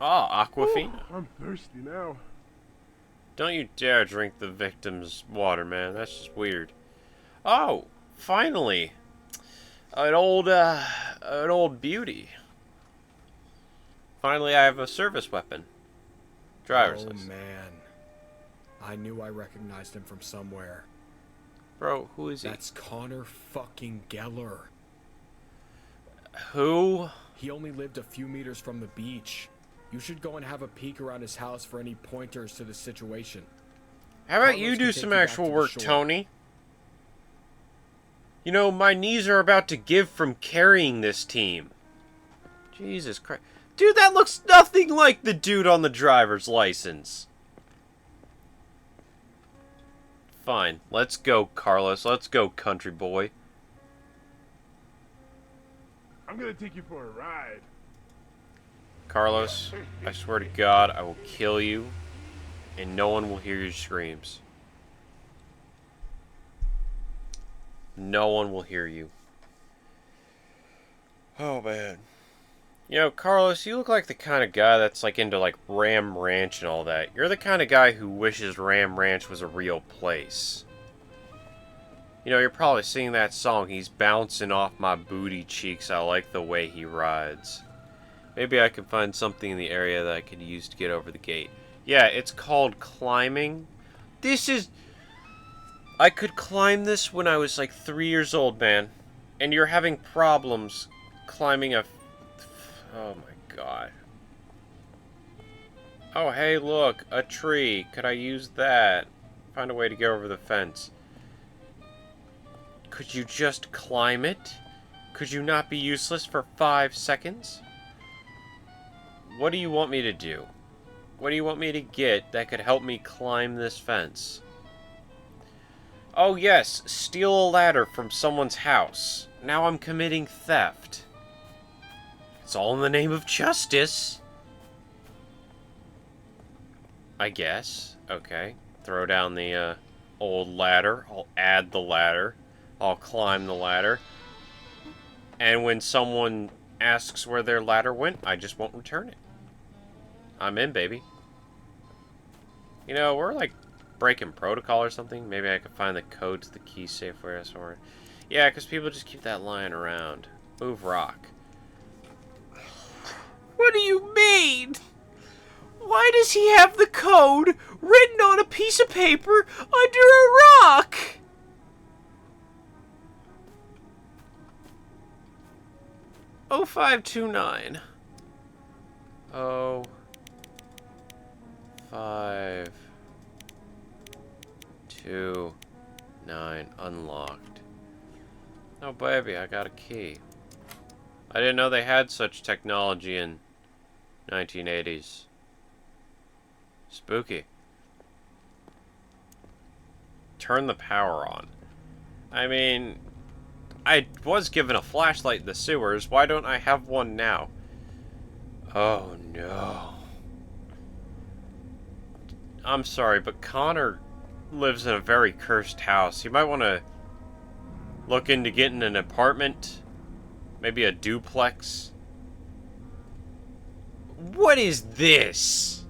Ah, Aquafina. Oh, I'm thirsty now. Don't you dare drink the victim's water, man. That's just weird. Oh, finally. An old beauty. Finally, I have a service weapon. Driver's license. Oh man. I knew I recognized him from somewhere. Bro, who is he? That's Connor fucking Geller. Who? He only lived a few meters from the beach. You should go and have a peek around his house for any pointers to the situation. How about Carlos you can do take some you back actual to the work, shore. Tony? You know, my knees are about to give from carrying this team. Jesus Christ. Dude, that looks nothing like the dude on the driver's license. Fine. Let's go, Carlos. Let's go, country boy. I'm gonna take you for a ride. Carlos, I swear to God, I will kill you, and no one will hear your screams. No one will hear you. Oh, man. You know, Carlos, you look like the kind of guy that's like into like Ram Ranch and all that. You're the kind of guy who wishes Ram Ranch was a real place. You know, you're probably singing that song, "He's bouncing off my booty cheeks, I like the way he rides." Maybe I can find something in the area that I could use to get over the gate. Yeah, it's called climbing. This is... I could climb this when I was like 3 years old, man. And you're having problems climbing a... Oh my god. Oh, hey, look. A tree. Could I use that? Find a way to get over the fence. Could you just climb it? Could you not be useless for 5 seconds? What do you want me to do? What do you want me to get that could help me climb this fence? Oh yes, steal a ladder from someone's house. Now I'm committing theft. It's all in the name of justice. I guess. Okay. Throw down the old ladder. I'll add the ladder. I'll climb the ladder. And when someone asks where their ladder went, I just won't return it. I'm in, baby. You know, we're like breaking protocol or something. Maybe I could find the code to the key safe where somewhere. Yeah, because people just keep that lying around. Move rock. What do you mean? Why does he have the code written on a piece of paper under a rock? Oh, 0529. Oh. 5 2 9 unlocked. Oh baby, I got a key. I didn't know they had such technology in 1980s. Spooky. Turn the power on. I mean, I was given a flashlight in the sewers. Why don't I have one now? Oh no. I'm sorry, but Connor lives in a very cursed house. You might want to Looking to get in an apartment? Maybe a duplex? What is this?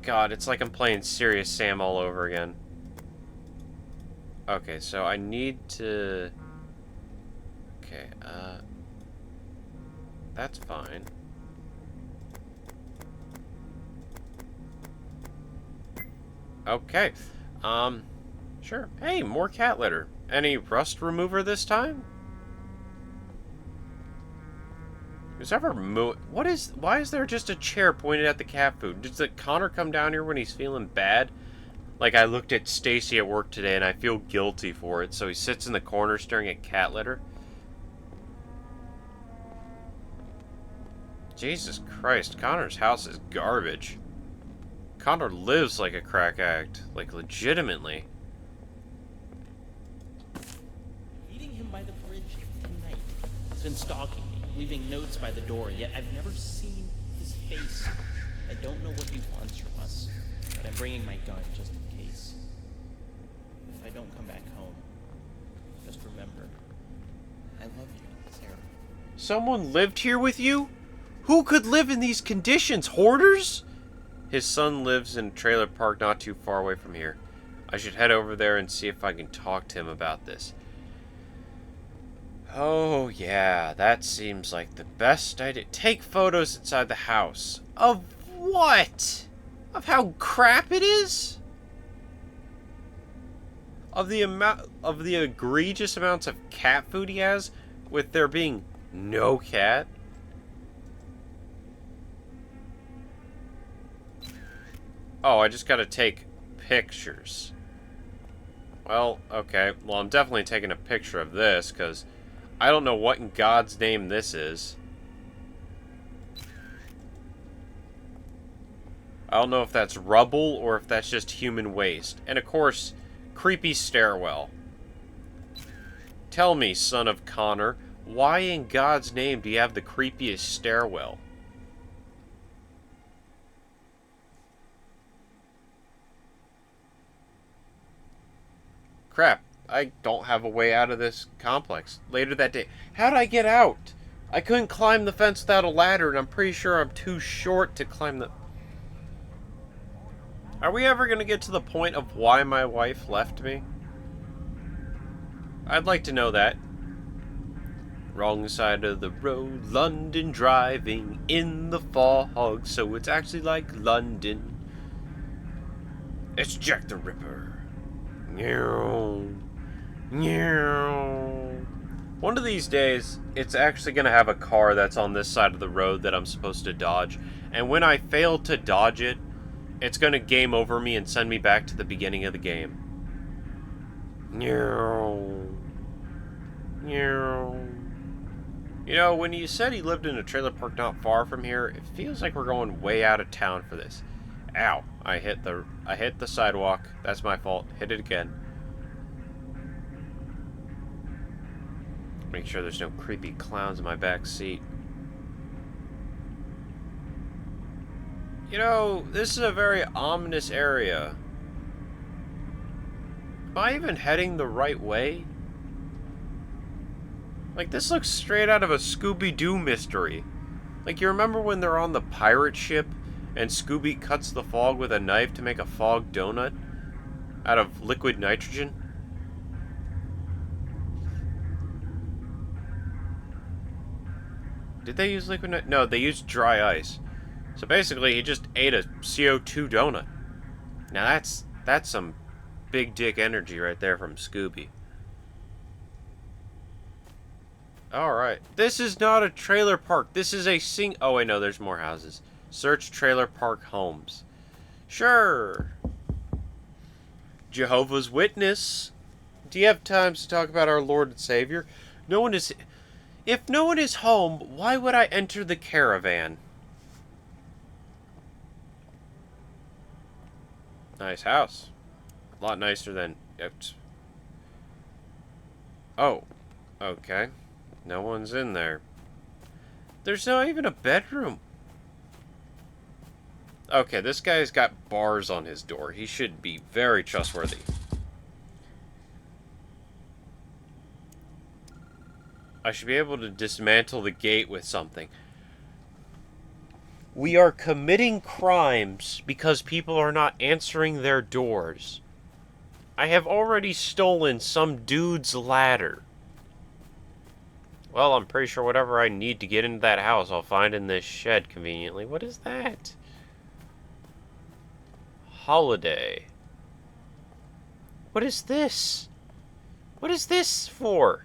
God, it's like I'm playing Serious Sam all over again. Okay, so I need to... Okay, that's fine. Okay, sure. Hey, more cat litter. Any rust remover this time? Who's ever what is... Why is there just a chair pointed at the cat food? Does Connor come down here when he's feeling bad? Like, I looked at Stacy at work today and I feel guilty for it, so he sits in the corner staring at cat litter? Jesus Christ, Connor's house is garbage. Connor lives like a crack addict. Like, legitimately. Meeting him by the bridge tonight. He's been stalking me, leaving notes by the door, yet I've never seen his face. I don't know what he wants from us, but I'm bringing my gun just in case. If I don't come back home, just remember, I love you, Sarah. Someone lived here with you? Who could live in these conditions? Hoarders? His son lives in a trailer park not too far away from here. I should head over there and see if I can talk to him about this. Oh, yeah, that seems like the best idea. Take photos inside the house. Of what? Of how crap it is? Of the egregious amounts of cat food he has, with there being no cat? Oh, I just gotta take pictures. Well, okay. Well, I'm definitely taking a picture of this, because I don't know what in God's name this is. I don't know if that's rubble or if that's just human waste. And of course, creepy stairwell. Tell me, son of Connor, why in God's name do you have the creepiest stairwell? Crap, I don't have a way out of this complex. Later that day. How'd I get out? I couldn't climb the fence without a ladder, and I'm pretty sure I'm too short to climb the... Are we ever going to get to the point of why my wife left me? I'd like to know that. Wrong side of the road, London driving in the fog, so it's actually like London. It's Jack the Ripper. One of these days, it's actually going to have a car that's on this side of the road that I'm supposed to dodge. And when I fail to dodge it, it's going to game over me and send me back to the beginning of the game. You know, when you said he lived in a trailer park not far from here, it feels like we're going way out of town for this. Ow. I hit the sidewalk. That's my fault. Hit it again. Make sure there's no creepy clowns in my back seat. You know, this is a very ominous area. Am I even heading the right way? Like, this looks straight out of a Scooby-Doo mystery. Like, you remember when they're on the pirate ship and Scooby cuts the fog with a knife to make a fog donut out of liquid nitrogen? Did they use liquid nitrogen? No, they used dry ice. So basically, he just ate a CO2 donut. Now that's some big dick energy right there from Scooby. Alright. This is not a trailer park. This is a oh wait, no, there's more houses. Search trailer park homes. Sure. Jehovah's Witness. Do you have time to talk about our Lord and Savior? No one is... If no one is home, why would I enter the caravan? Nice house. A lot nicer than... Oh. Okay. No one's in there. There's not even a bedroom. Okay, this guy's got bars on his door. He should be very trustworthy. I should be able to dismantle the gate with something. We are committing crimes because people are not answering their doors. I have already stolen some dude's ladder. Well, I'm pretty sure whatever I need to get into that house, I'll find in this shed conveniently. What is that? Holiday. What is this? What is this for?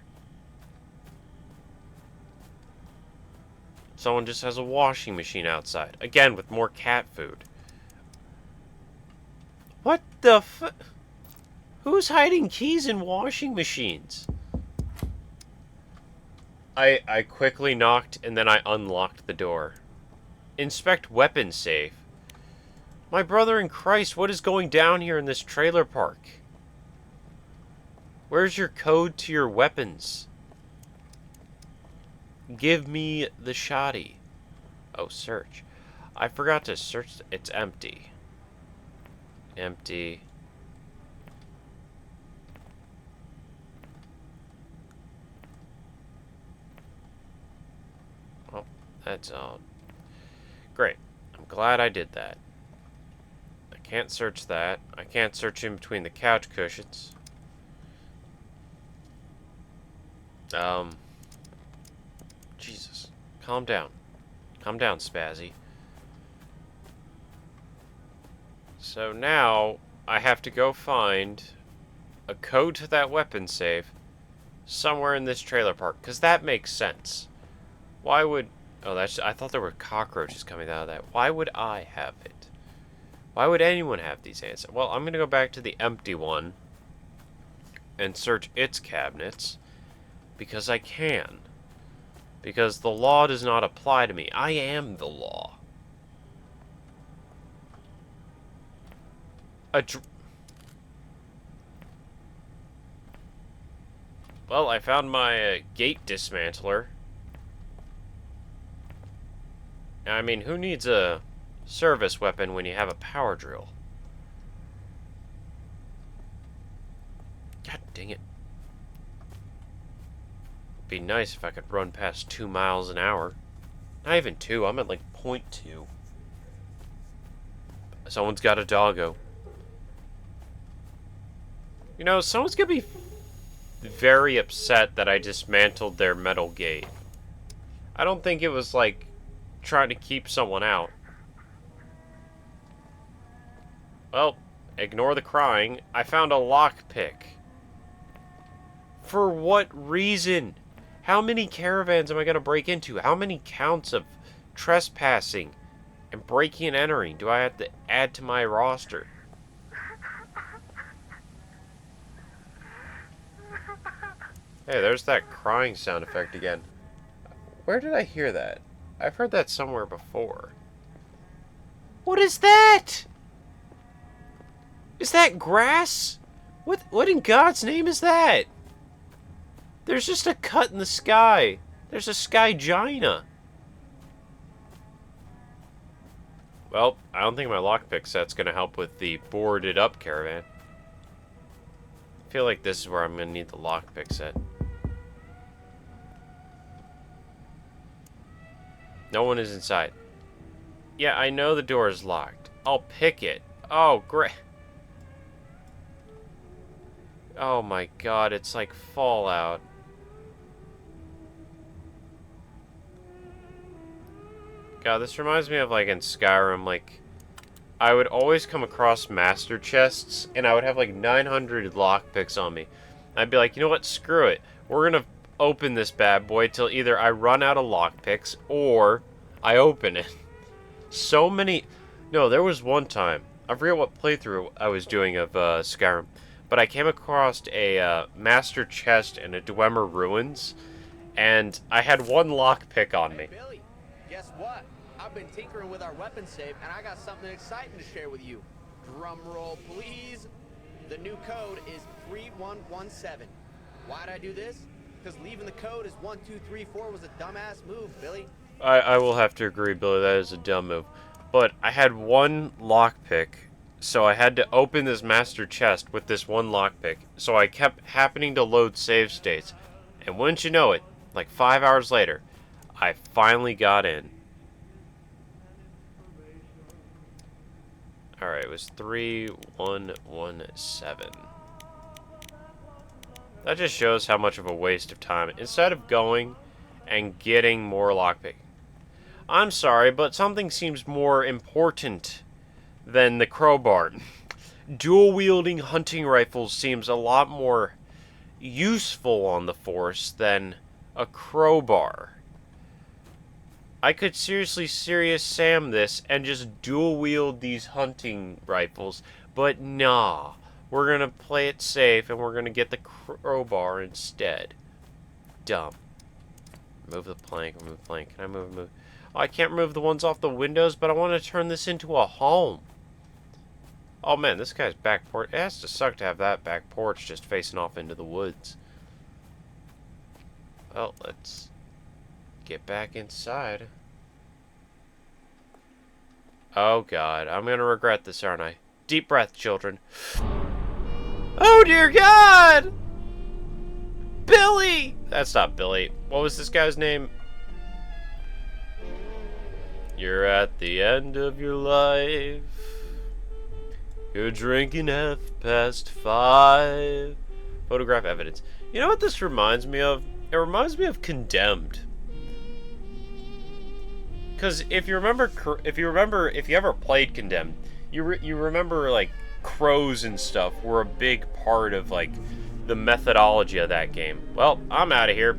Someone just has a washing machine outside. Again, with more cat food. What the f... Who's hiding keys in washing machines? I quickly knocked, and then I unlocked the door. Inspect weapon safe. My brother in Christ, what is going down here in this trailer park? Where's your code to your weapons? Give me the shoddy. Oh, search. I forgot to search. It's empty. Empty. Oh, that's all. Great. I'm glad I did that. I can't search that. I can't search in between the couch cushions. Jesus. Calm down. Calm down, Spazzy. So now, I have to go find a code to that weapon safe somewhere in this trailer park, because that makes sense. Why would... Oh, that's... I thought there were cockroaches coming out of that. Why would I have it? Why would anyone have these answers? Well, I'm going to go back to the empty one and search its cabinets, because I can. Because the law does not apply to me. I am the law. Well, I found my gate dismantler. I mean, who needs a service weapon when you have a power drill? God dang it. Be nice if I could run past 2 miles an hour. Not even 2, I'm at like 0.2. Someone's got a doggo. You know, someone's gonna be very upset that I dismantled their metal gate. I don't think it was like trying to keep someone out. Well, ignore the crying. I found a lockpick. For what reason? How many caravans am I going to break into? How many counts of trespassing and breaking and entering do I have to add to my roster? Hey, there's that crying sound effect again. Where did I hear that? I've heard that somewhere before. What is that? Is that grass? What in God's name is that? There's just a cut in the sky. There's a sky gina. Well, I don't think my lockpick set's gonna help with the boarded up caravan. I feel like this is where I'm gonna need the lockpick set. No one is inside. Yeah, I know the door is locked. I'll pick it. Oh, great. Oh my god, it's like Fallout. God, this reminds me of like in Skyrim, like I would always come across master chests and I would have like 900 lockpicks on me. I'd be like, you know what, screw it. We're gonna open this bad boy till either I run out of lockpicks or I open it. So many... No, there was one time, I forget what playthrough I was doing of Skyrim, but I came across a master chest in a Dwemer Ruins, and I had one lockpick on me. Hey, Billy, guess what? I've been tinkering with our weapon safe, and I got something exciting to share with you. Drum roll, please. The new code is 3117. Why'd I do this? Because leaving the code as 1234 was a dumbass move, Billy. I will have to agree, Billy, that is a dumb move. But I had one lockpick, so I had to open this master chest with this one lockpick. So I kept happening to load save states. And wouldn't you know it, like 5 hours later, I finally got in. Alright, it was 3117. That just shows how much of a waste of time. Instead of going and getting more lockpicking. I'm sorry, but something seems more important than the crowbar. Dual-wielding hunting rifles seems a lot more useful on the Force than a crowbar. I could seriously Serious Sam this and just dual-wield these hunting rifles, but nah. We're gonna play it safe and we're gonna get the crowbar instead. Dumb. Move the plank, remove the plank. Can I move? Oh, I can't remove the ones off the windows, but I want to turn this into a home. Oh man, this guy's back porch. It has to suck to have that back porch just facing off into the woods. Well, let's get back inside. Oh god, I'm gonna regret this, aren't I? Deep breath, children. Oh dear god! Billy! That's not Billy. What was this guy's name? You're at the end of your life. You're drinking 5:30. Photograph evidence. You know what this reminds me of? It reminds me of Condemned. Because if you ever played Condemned, you remember like crows and stuff were a big part of like the methodology of that game. Well, I'm out of here.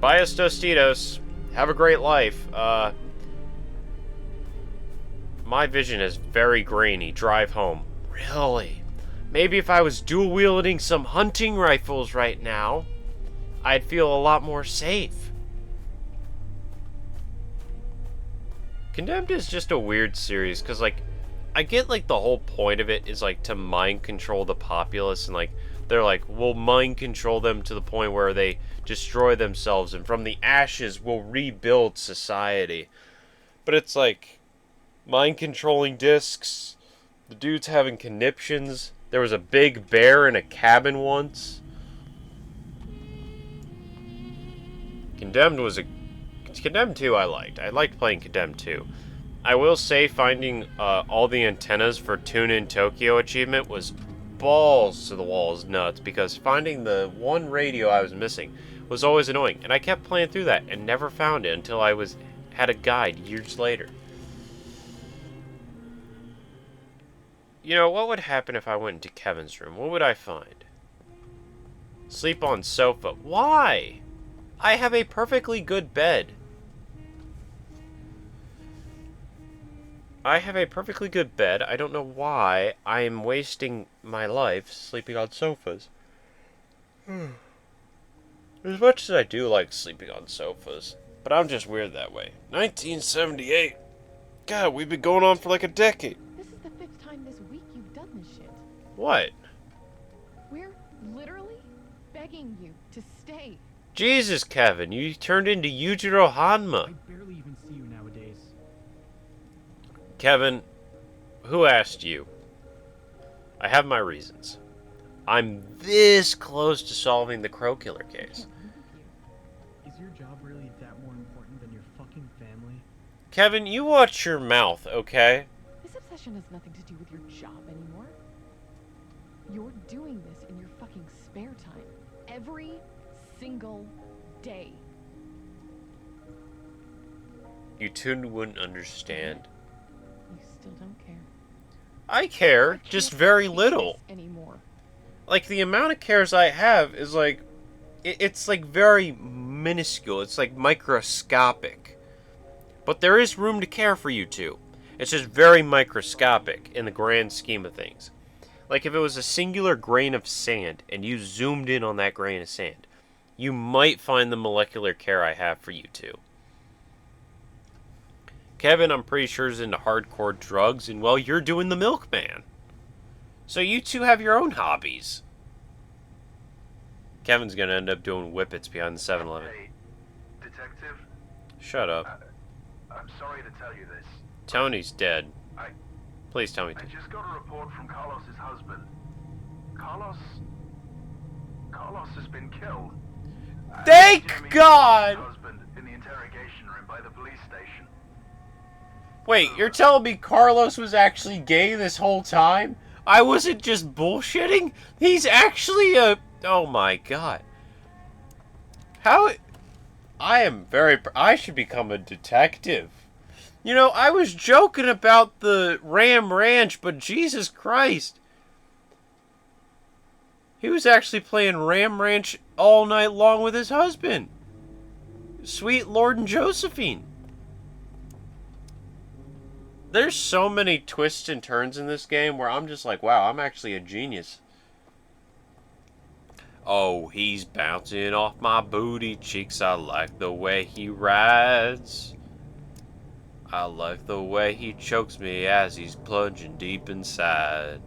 Bye, Tostitos. Have a great life. My vision is very grainy. Drive home. Really? Maybe if I was dual-wielding some hunting rifles right now, I'd feel a lot more safe. Condemned is just a weird series, because, like, I get, like, the whole point of it is, like, to mind control the populace, and, like, they're like, we'll mind control them to the point where they destroy themselves, and from the ashes, we'll rebuild society. But it's, like, mind controlling discs, the dude's having conniptions, there was a big bear in a cabin once. Condemned 2 I liked. I liked playing Condemned 2. I will say finding all the antennas for Tune in Tokyo achievement was balls to the walls nuts, because finding the one radio I was missing was always annoying, and I kept playing through that and never found it until I had a guide years later. You know, what would happen if I went into Kevin's room? What would I find? Sleep on sofa. Why? I have a perfectly good bed. I have a perfectly good bed. I don't know why I am wasting my life sleeping on sofas. As much as I do like sleeping on sofas, but I'm just weird that way. 1978. God, we've been going on for like a decade. This is the 5th time this week you've done this shit. What? We're literally begging you to stay. Jesus, Kevin, you turned into Yujiro Hanma. I barely even see you nowadays. Kevin, who asked you? I have my reasons. I'm this close to solving the Crow Killer case. Is your job really that more important than your fucking family? Kevin, you watch your mouth, okay? This obsession has nothing to do with your job anymore. You're doing this in your fucking spare time. Every single day. You two wouldn't understand. You still don't care. I care, just very little. Anymore. Like, the amount of cares I have is like, it's like very minuscule. It's like microscopic. But there is room to care for you two. It's just very microscopic in the grand scheme of things. Like, if it was a singular grain of sand and you zoomed in on that grain of sand, you might find the molecular care I have for you two. Kevin, I'm pretty sure, is into hardcore drugs, and, well, you're doing the milkman. So you two have your own hobbies. Kevin's gonna end up doing whippets behind the 7-Eleven. Hey, detective? Shut up. I'm sorry to tell you this. Tony's dead. I Please tell me. I just got a report from Carlos's husband. Carlos has been killed. Thank God! Husband in the interrogation room by the police station. Wait, you're telling me Carlos was actually gay this whole time? I wasn't just bullshitting? He's actually a... Oh my God. How... I should become a detective. You know, I was joking about the Ram Ranch, but Jesus Christ. He was actually playing Ram Ranch all night long with his husband. Sweet Lord and Josephine. There's so many twists and turns in this game where I'm just like, wow, I'm actually a genius. Oh, he's bouncing off my booty cheeks. I like the way he rides. I like the way he chokes me as he's plunging deep inside.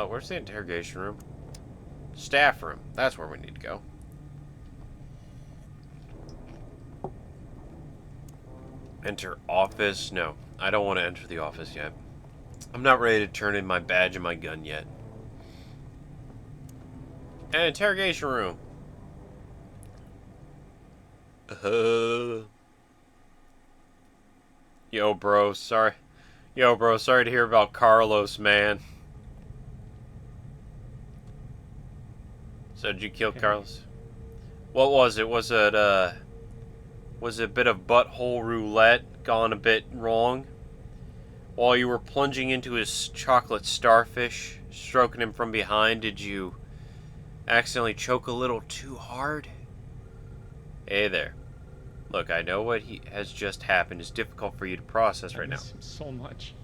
Where's the interrogation room? Staff room. That's where we need to go. Enter office? No, I don't want to enter the office yet. I'm not ready to turn in my badge and my gun yet. An interrogation room. Yo, bro, sorry. Yo, bro, sorry to hear about Carlos, man. So, did you kill Carlos? What was it? Was it a bit of butthole roulette gone a bit wrong? While you were plunging into his chocolate starfish, stroking him from behind, did you accidentally choke a little too hard? Hey there. Look, I know what has just happened is difficult for you to process right now. I miss him so much.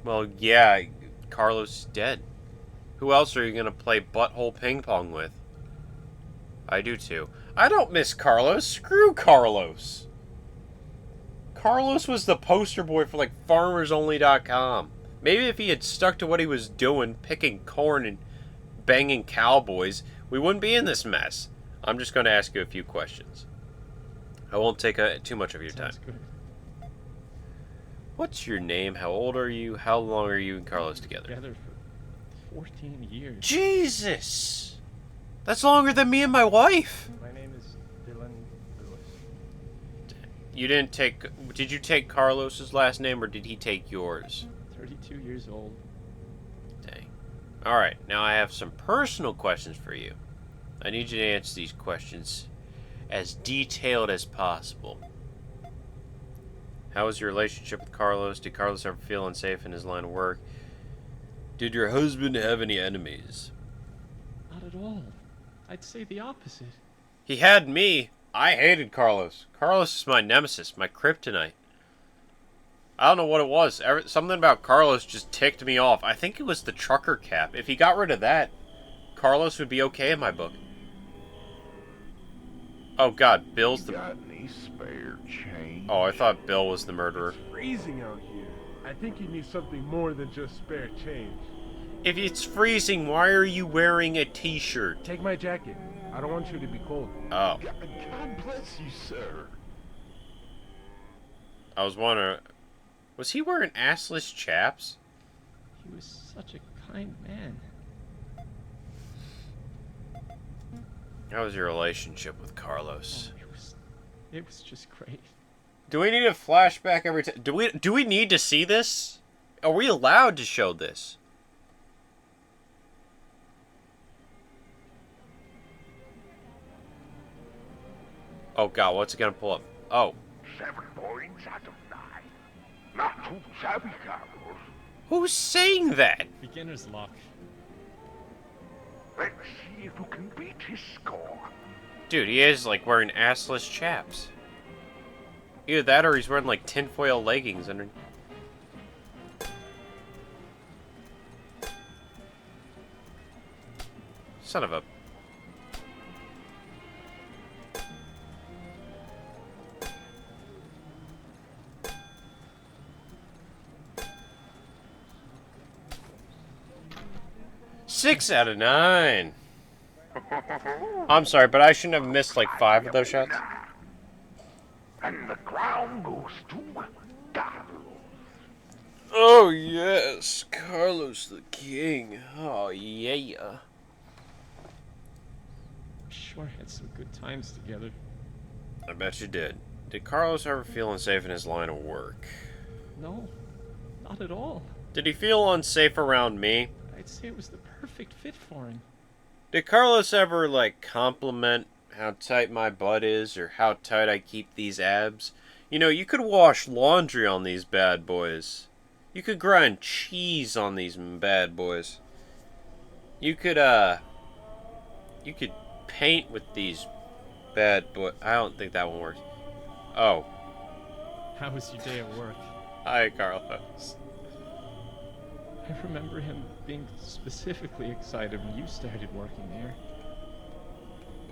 Well, yeah, Carlos is dead. Who else are you going to play butthole ping pong with? I do too. I don't miss Carlos. Screw Carlos. Carlos was the poster boy for like FarmersOnly.com. Maybe if he had stuck to what he was doing, picking corn and banging cowboys, we wouldn't be in this mess. I'm just going to ask you a few questions. I won't take too much of your time. Good. What's your name? How old are you? How long are you and Carlos together? Together for 14 years. Jesus! That's longer than me and my wife! My name is Dylan Lewis. You didn't take... Did you take Carlos's last name, or did he take yours? 32 years old. Dang. Alright, now I have some personal questions for you. I need you to answer these questions as detailed as possible. How was your relationship with Carlos? Did Carlos ever feel unsafe in his line of work? Did your husband have any enemies? Not at all. I'd say the opposite. He had me. I hated Carlos. Carlos is my nemesis, my kryptonite. I don't know what it was. Something about Carlos just ticked me off. I think it was the trucker cap. If he got rid of that, Carlos would be okay in my book. Oh God, Bill's the... Got any spare change? Oh, I thought Bill was the murderer. It's freezing out here. I think you need something more than just spare change. If it's freezing, why are you wearing a t-shirt? Take my jacket. I don't want you to be cold. Oh. God bless you, sir. I was wondering, was he wearing assless chaps? He was such a kind man. How was your relationship with Carlos? Oh, it was just great. Do we need a flashback every time? Do we need to see this? Are we allowed to show this? Oh God, what's it gonna pull up? Oh. 7 points out of 9. Not too shabby, Carlos. Who's saying that? Beginner's luck. Let's see if you can beat his score. Dude, he is like wearing assless chaps. Either that or he's wearing like tinfoil leggings under. Son of a... Six out of 9. I'm sorry, but I shouldn't have missed like 5 of those shots. And the crown goes to Carlos. Oh, yes. Carlos the King. Oh, yeah. Sure had some good times together. I bet you did. Did Carlos ever feel unsafe in his line of work? No, not at all. Did he feel unsafe around me? I'd say it was the perfect fit for him. Did Carlos ever, like, compliment how tight my butt is or how tight I keep these abs? You know, you could wash laundry on these bad boys. You could grind cheese on these bad boys. You could paint with these bad boys. I don't think that one works. Oh. How was your day at work? Hi, Carlos. I remember him being specifically excited when you started working there.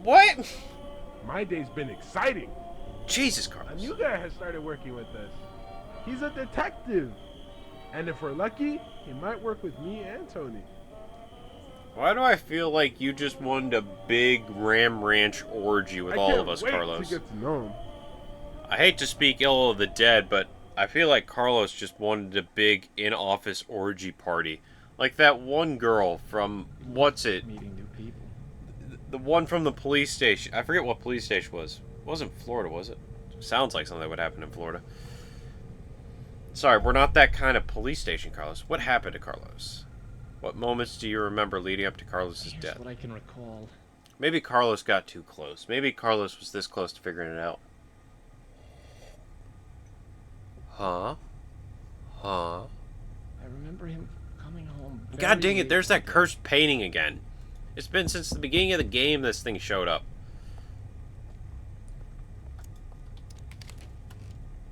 What? My day's been exciting. Jesus, A Carlos. new guy has started working with us. He's a detective. And if we're lucky, he might work with me and Tony. Why do I feel like you just wanted a big Ram Ranch orgy with all of us, Carlos? To get to know him. I hate to speak ill of the dead, but I feel like Carlos just wanted a big in-office orgy party. Like that one girl from, what's it? Meeting new people. The one from the police station. I forget what police station it was. It wasn't Florida, was it? Sounds like something that would happen in Florida. Sorry, we're not that kind of police station, Carlos. What happened to Carlos? What moments do you remember leading up to Carlos's Here's death? what I can recall. Maybe Carlos got too close. Maybe Carlos was this close to figuring it out. Huh? Huh? I remember him coming home. God dang very it, there's late that cursed painting again. It's been since the beginning of the game this thing showed up.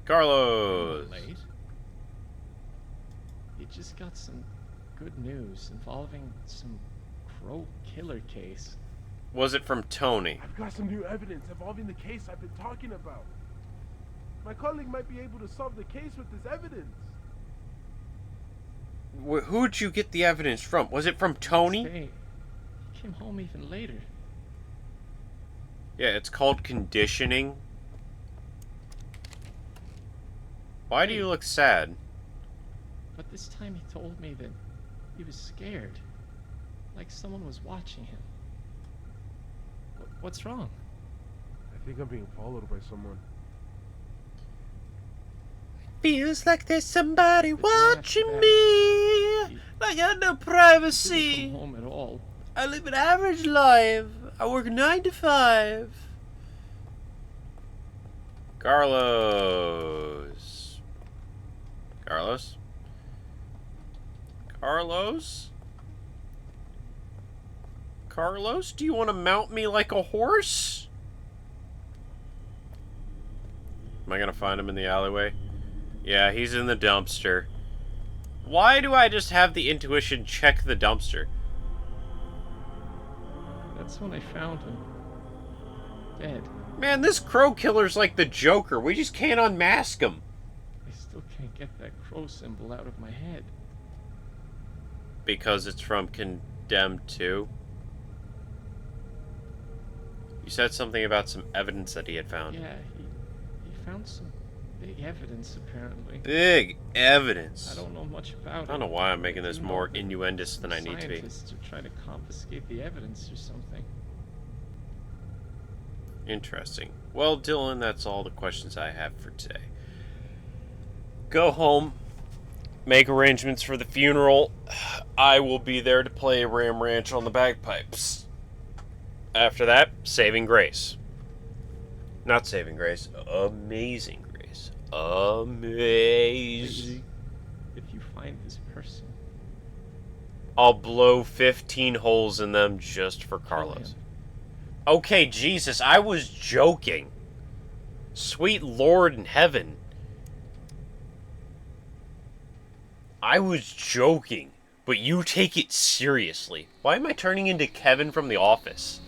Carlos! late. He just got some good news involving some crow killer case. Was it from Tony? I've got some new evidence involving the case I've been talking about. My colleague might be able to solve the case with this evidence. Who'd you get the evidence from? Was it from Tony? Next day, he came home even later. Yeah, it's called conditioning. Why do you look sad? But this time he told me that he was scared. Like someone was watching him. What's wrong? I think I'm being followed by someone. Feels like there's somebody watching back. me. I got no He didn't privacy. come home at all. I live an average life. I work 9 to 5. Carlos. Carlos? Carlos? Carlos, do you want to mount me like a horse? Am I gonna find him in the alleyway? Yeah, he's in the dumpster. Why do I just have the intuition check the dumpster? That's when I found him. Dead. Man, this crow killer's like the Joker. We just can't unmask him. I still can't get that crow symbol out of my head. Because it's from Condemned 2. You said something about some evidence that he had found. Yeah, he found some big evidence apparently. Big evidence. I don't know much about it. I don't know why I'm making this I do more know that innuendous than I need to be. Scientists are trying to confiscate the evidence or something. Interesting. Well, Dylan, that's all the questions I have for today. Go home. Make arrangements for the funeral. I will be there to play Ram Ranch on the bagpipes. After that, Saving Grace. Not Saving Grace. Amazing Grace. Amazing. If you find this person, I'll blow 15 holes in them just for Carlos. him. Okay, Jesus, I was joking. Sweet Lord in heaven. I was joking, but you take it seriously. Why am I turning into Kevin from The Office?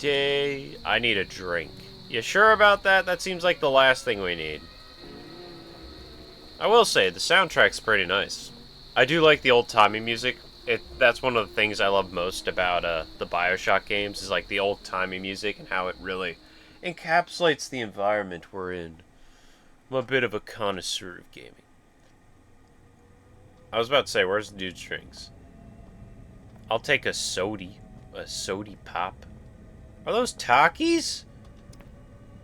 I need a drink. You sure about that? That seems like the last thing we need. I will say, the soundtrack's pretty nice. I do like the old-timey music. That's one of the things I love most about the Bioshock games, is like the old-timey music and how it really encapsulates the environment we're in. I'm a bit of a connoisseur of gaming. I was about to say, where's the dude strings? I'll take a sody. A sody pop. Are those Takis?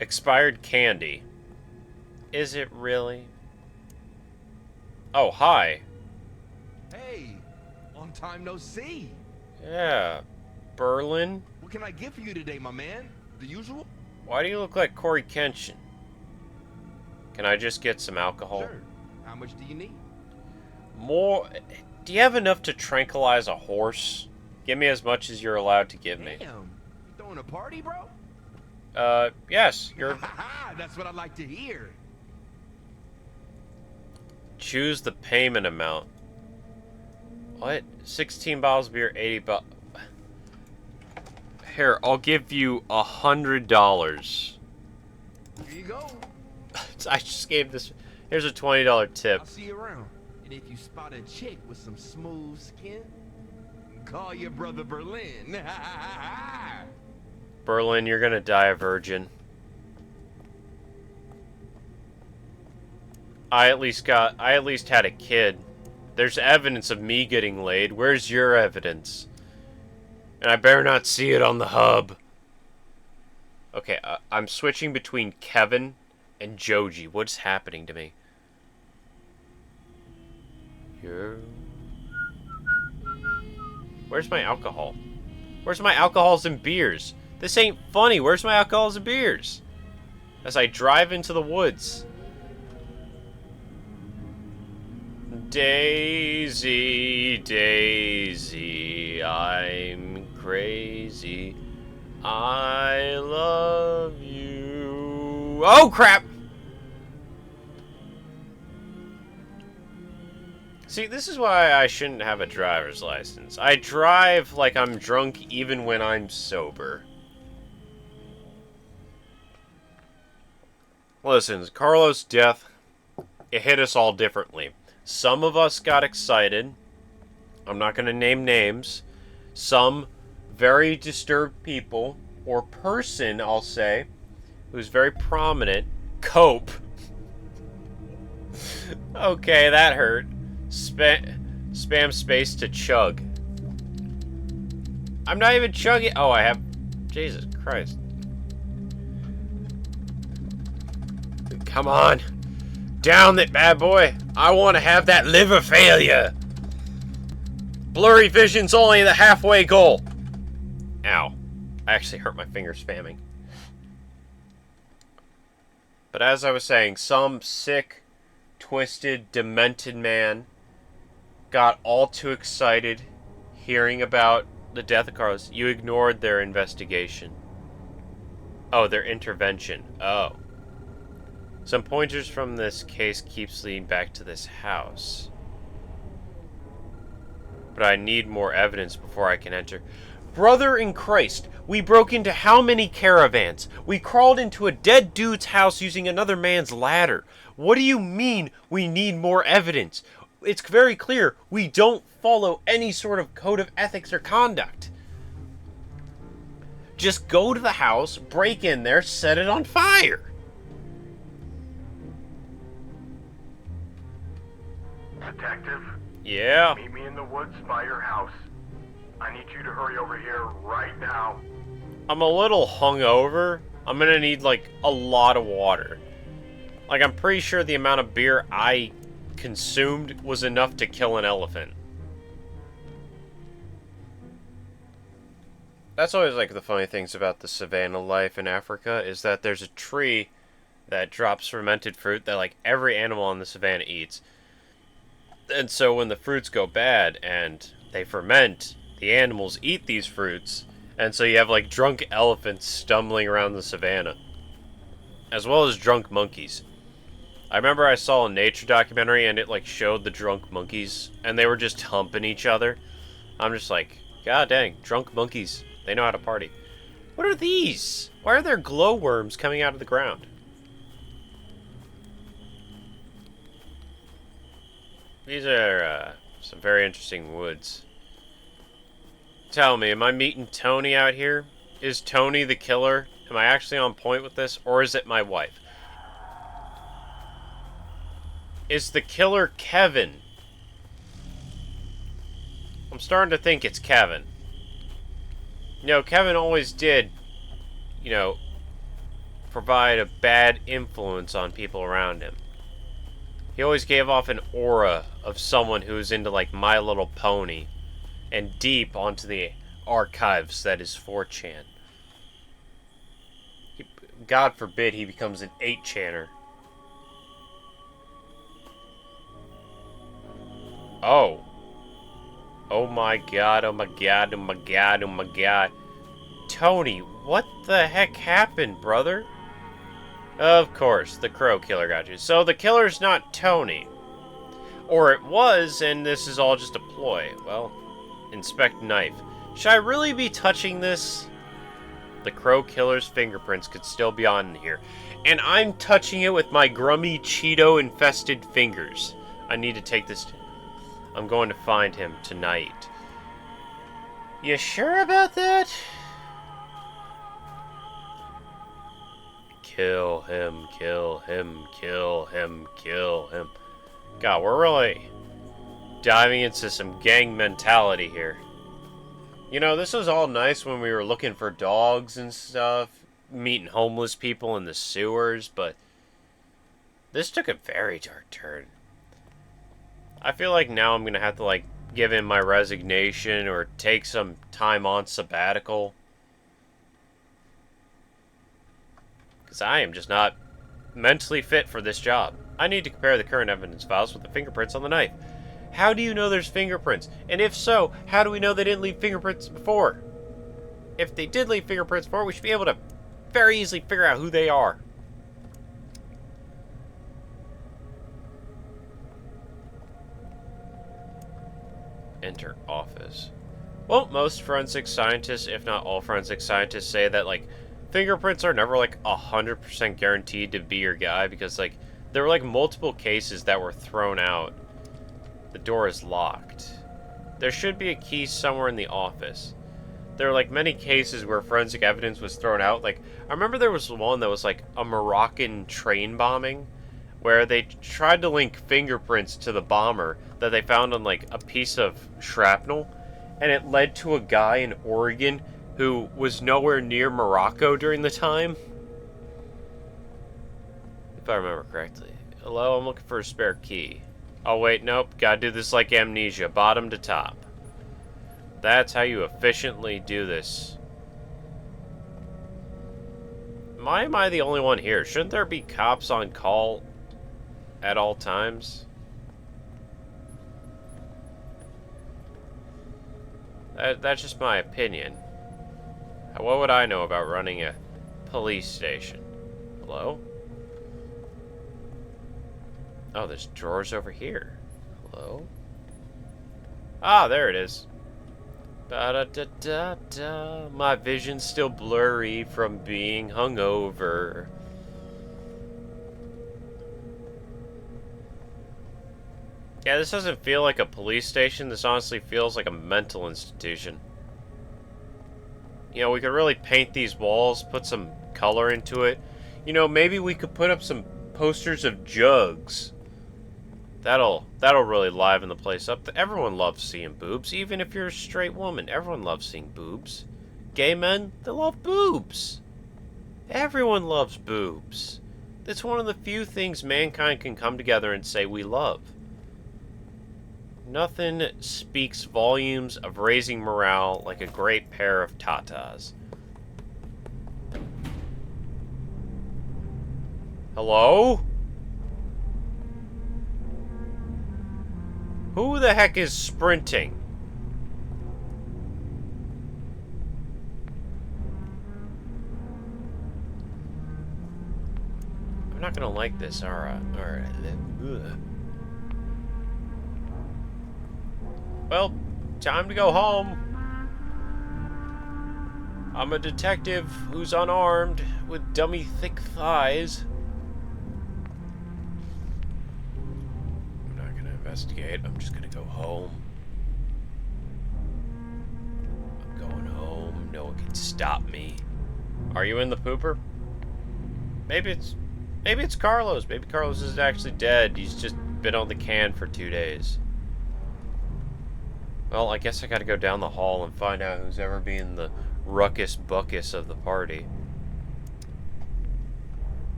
Expired candy. Is it really? Oh, hi. Hey, long time no see. Yeah. Berlin? What can I get for you today, my man? The usual? Why do you look like Corey Kenshin? Can I just get some alcohol? Sure. How much do you need? More... Do you have enough to tranquilize a horse? Give me as much as you're allowed to give me. Damn, you throwing a party, bro? Yes, you're... That's what I like to hear. Choose the payment amount. What? 16 bottles of beer, 80 bucks. Here, I'll give you $100. Here you go. I just gave this... Here's a $20 tip. I'll see you around. And if you spot a chick with some smooth skin, call your brother Berlin. Berlin, you're gonna die a virgin. I at least had a kid. There's evidence of me getting laid. Where's your evidence? And I better not see it on the hub. Okay, I'm switching between Kevin and Joji. What's happening to me? Here. Where's my alcohol? Where's my alcohols and beers? This ain't funny. Where's my alcohols and beers? As I drive into the woods. Daisy, Daisy, I'm crazy. I love you. Oh, crap! See, this is why I shouldn't have a driver's license. I drive like I'm drunk even when I'm sober. Listen, Carlos' death, it hit us all differently. Some of us got excited. I'm not going to name names. Some very disturbed people, or person, I'll say, who's very prominent, cope. Okay, that hurt. Spam space to chug. I'm not even chugging. Oh, I have... Jesus Christ. Come on. Down that bad boy. I want to have that liver failure. Blurry vision's only the halfway goal. Ow. I actually hurt my finger spamming. But as I was saying, some sick, twisted, demented man got all too excited hearing about the death of Carlos. You ignored their investigation. Oh, their intervention. Oh. Some pointers from this case keeps leading back to this house. But I need more evidence before I can enter. Brother in Christ, we broke into how many caravans? We crawled into a dead dude's house using another man's ladder. What do you mean we need more evidence? It's very clear we don't follow any sort of code of ethics or conduct. Just go to the house, break in there, set it on fire. Detective? Yeah? Meet me in the woods by your house. I need you to hurry over here right now. I'm a little hungover. I'm gonna need, like, a lot of water. Like, I'm pretty sure the amount of beer I consumed was enough to kill an elephant. That's always, like, the funny things about the savannah life in Africa, is that there's a tree that drops fermented fruit that, like, every animal on the savannah eats. And so when the fruits go bad and they ferment, the animals eat these fruits, and so you have, like, drunk elephants stumbling around the savannah. As well as drunk monkeys. I remember I saw a nature documentary and it, like, showed the drunk monkeys, and they were just humping each other. I'm just like, god dang, drunk monkeys. They know how to party. What are these? Why are there glowworms coming out of the ground? These are, some very interesting woods. Tell me, am I meeting Tony out here? Is Tony the killer? Am I actually on point with this? Or is it my wife? Is the killer Kevin? I'm starting to think it's Kevin. You know, Kevin always did, you know, provide a bad influence on people around him. He always gave off an aura of someone who's into, like, My Little Pony and deep onto the archives that is 4chan. God forbid he becomes an 8channer. Oh. Oh my god, oh my god, oh my god, oh my god. Tony, what the heck happened, brother? Of course, the crow killer got you. So the killer's not Tony. Or it was, and this is all just a ploy. Well, inspect knife. Should I really be touching this? The crow killer's fingerprints could still be on here. And I'm touching it with my grummy Cheeto-infested fingers. I need to take this... I'm going to find him tonight. You sure about that? Kill him, kill him, kill him, kill him. God, we're really diving into some gang mentality here. You know, this was all nice when we were looking for dogs and stuff, meeting homeless people in the sewers, but this took a very dark turn. I feel like now I'm going to have to, like, give in my resignation or take some time on sabbatical. Because I am just not mentally fit for this job. I need to compare the current evidence files with the fingerprints on the knife. How do you know there's fingerprints? And if so, how do we know they didn't leave fingerprints before? If they did leave fingerprints before, we should be able to very easily figure out who they are. Enter office. Well, most forensic scientists, if not all forensic scientists, say that, like, fingerprints are never, like, 100% guaranteed to be your guy, because, like, there were, like, multiple cases that were thrown out. The door is locked. There should be a key somewhere in the office. There are, like, many cases where forensic evidence was thrown out. Like, I remember there was one that was, like, a Moroccan train bombing, where they tried to link fingerprints to the bomber that they found on, like, a piece of shrapnel, and it led to a guy in Oregon who was nowhere near Morocco during the time. If I remember correctly. Hello, I'm looking for a spare key. Oh wait, nope, gotta do this like Amnesia, bottom to top. That's how you efficiently do this. Why am I the only one here? Shouldn't there be cops on call at all times? That's just my opinion. What would I know about running a police station? Hello? Oh, there's drawers over here. Hello? Ah, there it is. Ba-da-da-da-da. My vision's still blurry from being hungover. Yeah, this doesn't feel like a police station. This honestly feels like a mental institution. You know, we could really paint these walls, put some color into it. You know, maybe we could put up some posters of jugs. That'll really liven the place up. Everyone loves seeing boobs, even if you're a straight woman. Everyone loves seeing boobs. Gay men, they love boobs. Everyone loves boobs. It's one of the few things mankind can come together and say we love. Nothing speaks volumes of raising morale like a great pair of tatas. Hello? Who the heck is sprinting? I'm not gonna like this, alright. Well, time to go home. I'm a detective who's unarmed with dummy thick thighs. I'm not gonna investigate. I'm just gonna go home. I'm going home. No one can stop me. Are you in the pooper? Maybe it's Carlos. Maybe Carlos isn't actually dead. He's just been on the can for 2 days. Well, I guess I gotta go down the hall and find out who's ever being the ruckus buckus of the party.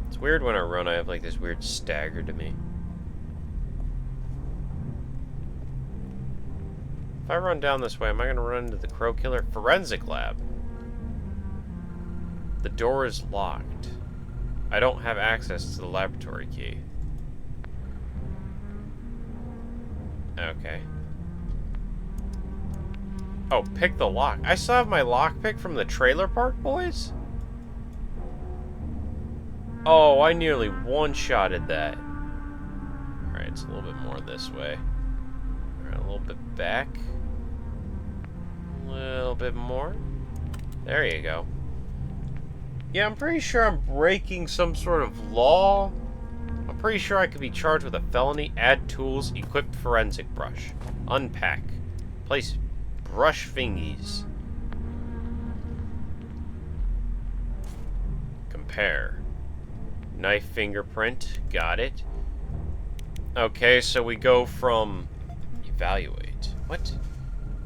It's weird when I run, I have like this weird stagger to me. If I run down this way, am I gonna run into the Crow Killer? Forensic lab. The door is locked. I don't have access to the laboratory key. Okay. Oh, pick the lock. I still have my lockpick from the trailer park, boys? Oh, I nearly one-shotted that. Alright, it's a little bit more this way. Alright, a little bit back. A little bit more. There you go. Yeah, I'm pretty sure I'm breaking some sort of law. I'm pretty sure I could be charged with a felony. Add tools, equip forensic brush. Unpack. Place brush fingies. Compare. Knife fingerprint. Got it. Okay, so we go from... Evaluate. What?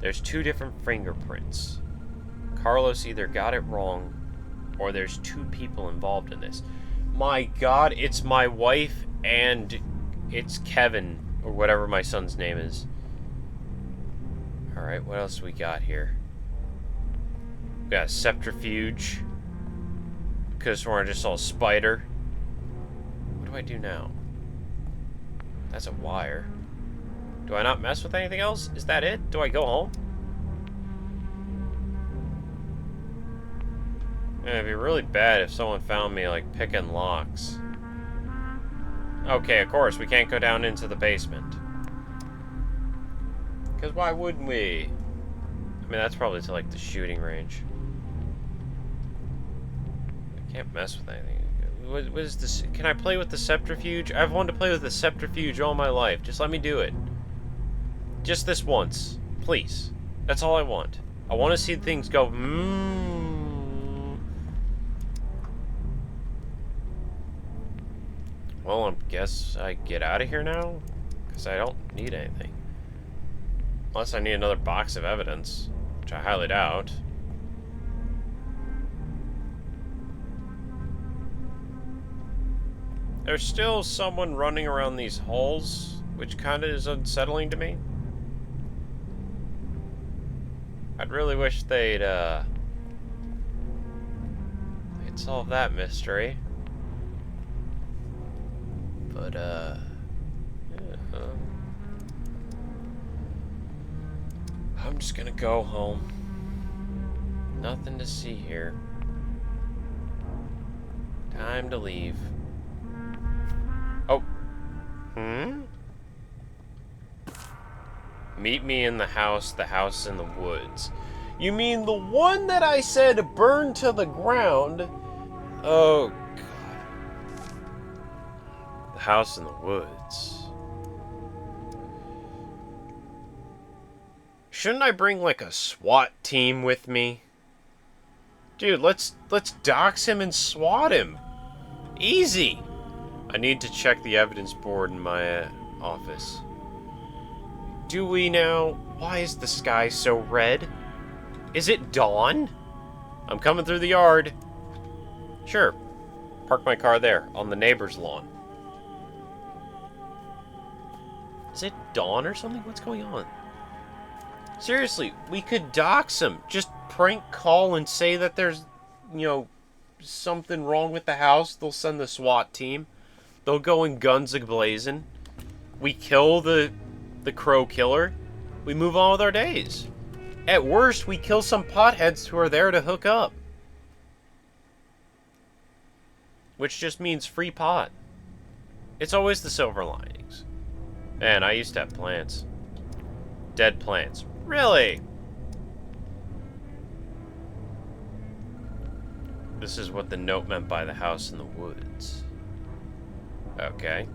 There's two different fingerprints. Carlos either got it wrong, or there's two people involved in this. My God, it's my wife and it's Kevin, or whatever my son's name is. Alright, what else we got here? We got a subterfuge. Because we're just all spider. What do I do now? That's a wire. Do I not mess with anything else? Is that it? Do I go home? It'd be really bad if someone found me, like, picking locks. Okay, of course, we can't go down into the basement. Because why wouldn't we? I mean, that's probably to, like, the shooting range. I can't mess with anything. What is this? Can I play with the subterfuge? I've wanted to play with the subterfuge all my life. Just let me do it. Just this once. Please. That's all I want. I want to see things go, Well, I guess I get out of here now? Because I don't need anything. Unless I need another box of evidence, which I highly doubt. There's still someone running around these halls, which kind of is unsettling to me. I'd really wish they'd solve that mystery. But, yeah, I'm just gonna go home. Nothing to see here. Time to leave. Oh. Meet me in the house in the woods. You mean the one that I said burned to the ground? Oh, God. The house in the woods. Shouldn't I bring, like, a SWAT team with me? Dude, let's dox him and SWAT him. Easy. I need to check the evidence board in my office. Do we now? Why is the sky so red? Is it dawn? I'm coming through the yard. Sure. Park my car there, on the neighbor's lawn. Is it dawn or something? What's going on? Seriously, we could dox him. Just prank call and say that there's, you know, something wrong with the house. They'll send the SWAT team. They'll go in guns a-blazing. We kill the Crow Killer. We move on with our days. At worst, we kill some potheads who are there to hook up. Which just means free pot. It's always the silver linings. Man, I used to have plants. Dead plants. Really? This is what the note meant by the house in the woods. Okay.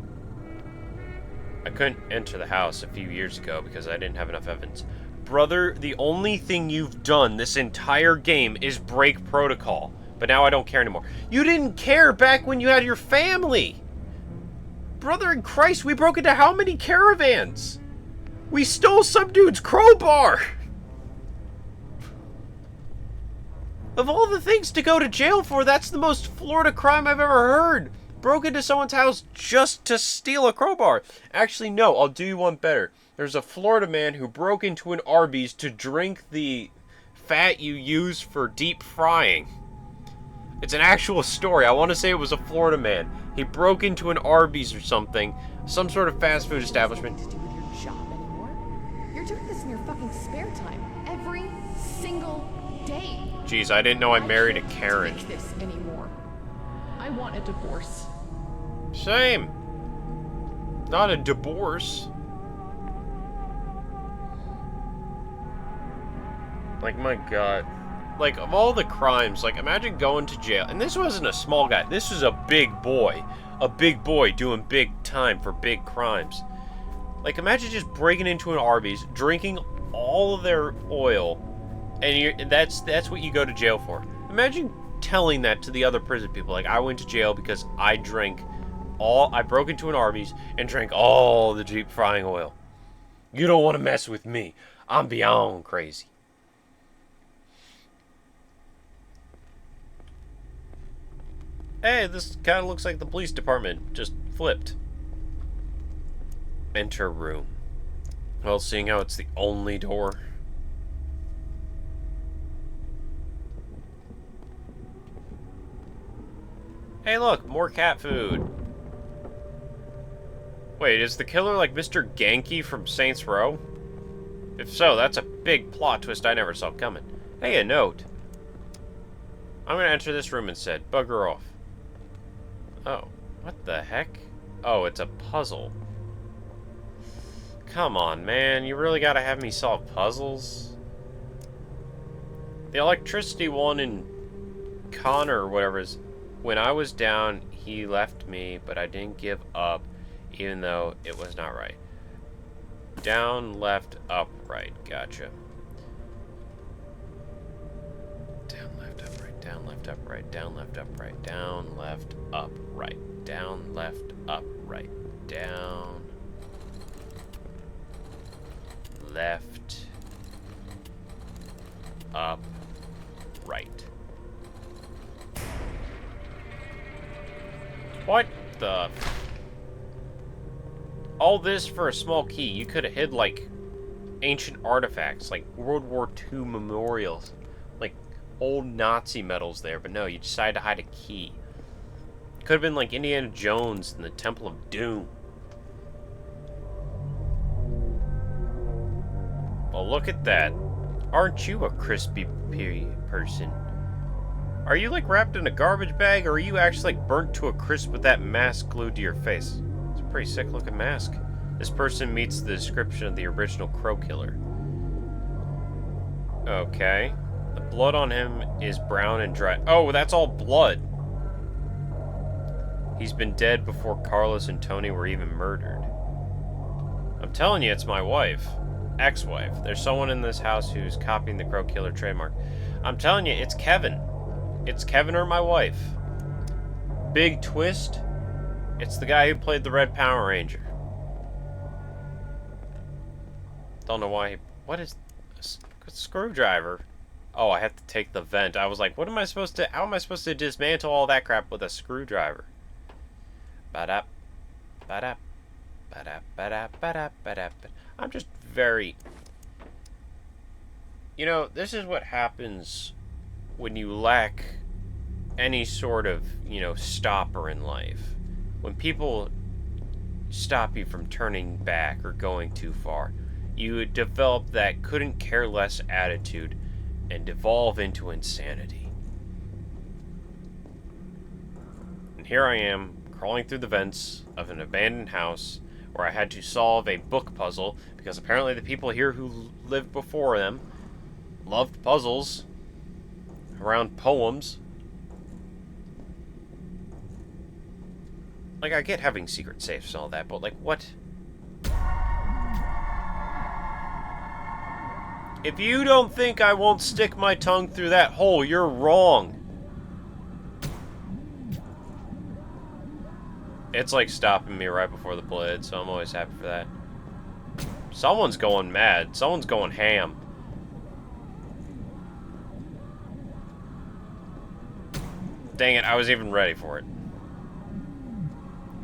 I couldn't enter the house a few years ago because I didn't have enough evidence. Brother, the only thing you've done this entire game is break protocol. But now I don't care anymore. You didn't care back when you had your family! Brother in Christ, we broke into how many caravans? We stole some dude's crowbar! Of all the things to go to jail for, that's the most Florida crime I've ever heard. Broke into someone's house just to steal a crowbar. Actually, no, I'll do you one better. There's a Florida man who broke into an Arby's to drink the fat you use for deep frying. It's an actual story. I want to say it was a Florida man. He broke into an Arby's or something, some sort of fast food establishment. To do with your job anymore? You're doing this in your fucking spare time, every single day. Jeez, I didn't know I married a Karen. I can't take this anymore. I want a divorce. Same. Not a divorce. Like, my God. Like, of all the crimes, like, imagine going to jail. And this wasn't a small guy. This was a big boy. A big boy doing big time for big crimes. Like, imagine just breaking into an Arby's, drinking all of their oil, and that's what you go to jail for. Imagine telling that to the other prison people. Like, I went to jail because I broke into an Arby's and drank all the deep frying oil. You don't want to mess with me. I'm beyond crazy. Hey, this kind of looks like the police department, just flipped. Enter room. Well, seeing how it's the only door. Hey look, more cat food. Wait, is the killer like Mr. Genki from Saints Row? If so, that's a big plot twist I never saw coming. Hey, a note. I'm gonna enter this room instead. Bugger off. Oh, what the heck? Oh, it's a puzzle. Come on, man. You really gotta have me solve puzzles? The electricity one in Connor or whatever is... When I was down, he left me, but I didn't give up, even though it was not right. Down, left, up, right. Gotcha. Down, left, up, right. Down, left, up, right. Down, left, up, right. Down, left, up, right. Down, left, up, right. Down, left, up, right. What the... All this for a small key. You could have hid, like, ancient artifacts, like World War II memorials, like old Nazi medals there, but no, you decided to hide a key. Could have been like Indiana Jones in the Temple of Doom. Well, look at that. Aren't you a crispy person? Are you like wrapped in a garbage bag, or are you actually like burnt to a crisp with that mask glued to your face? It's a pretty sick looking mask. This person meets the description of the original Crow Killer. Okay. The blood on him is brown and dry. Oh, that's all blood. He's been dead before Carlos and Tony were even murdered. I'm telling you, it's my wife. Ex-wife. There's someone in this house who's copying the Crow Killer trademark. I'm telling you, it's Kevin. It's Kevin or my wife. Big twist. It's the guy who played the Red Power Ranger. Don't know why. What is a screwdriver? Oh, I have to take the vent. I was like, what am I supposed to... How am I supposed to dismantle all that crap with a screwdriver? Ba-da. Ba-da. Ba-da. Ba-da. Ba-da. Ba-da. I'm just very... You know, this is what happens when you lack any sort of, you know, stopper in life. When people stop you from turning back or going too far, you develop that couldn't care less attitude and devolve into insanity. And here I am, crawling through the vents of an abandoned house where I had to solve a book puzzle because apparently the people here who lived before them loved puzzles around poems. Like, I get having secret safes and all that, but like, what? If you don't think I won't stick my tongue through that hole, you're wrong. It's like stopping me right before the blade, so I'm always happy for that. Someone's going mad. Someone's going ham. Dang it, I was even ready for it.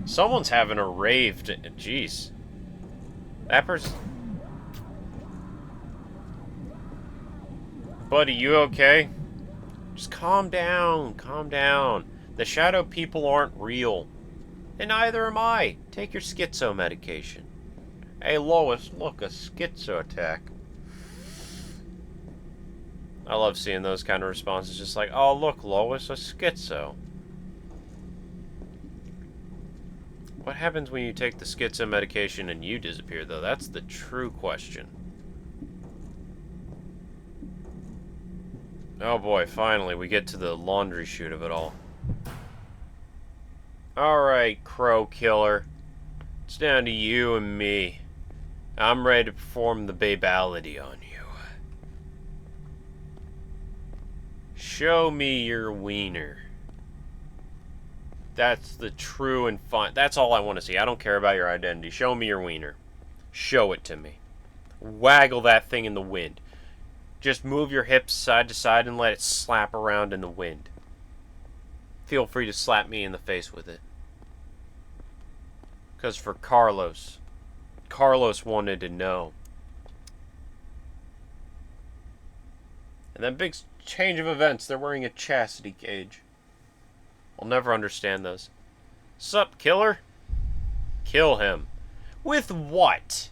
Someone's having a rave. Jeez. That person... Buddy, you okay? Just calm down. Calm down. The shadow people aren't real. And neither am I. Take your schizo medication. Hey, Lois, look, a schizo attack. I love seeing those kind of responses. Just like, oh, look, Lois, a schizo. What happens when you take the schizo medication and you disappear, though? That's the true question. Oh boy, finally, we get to the laundry chute of it all. Alright, Crow Killer. It's down to you and me. I'm ready to perform the babality on you. Show me your wiener. That's the true and fun. That's all I want to see. I don't care about your identity. Show me your wiener. Show it to me. Waggle that thing in the wind. Just move your hips side to side and let it slap around in the wind. Feel free to slap me in the face with it. Because for Carlos wanted to know. And then big change of events. They're wearing a chastity cage. I'll never understand those. Sup, killer? Kill him. With what?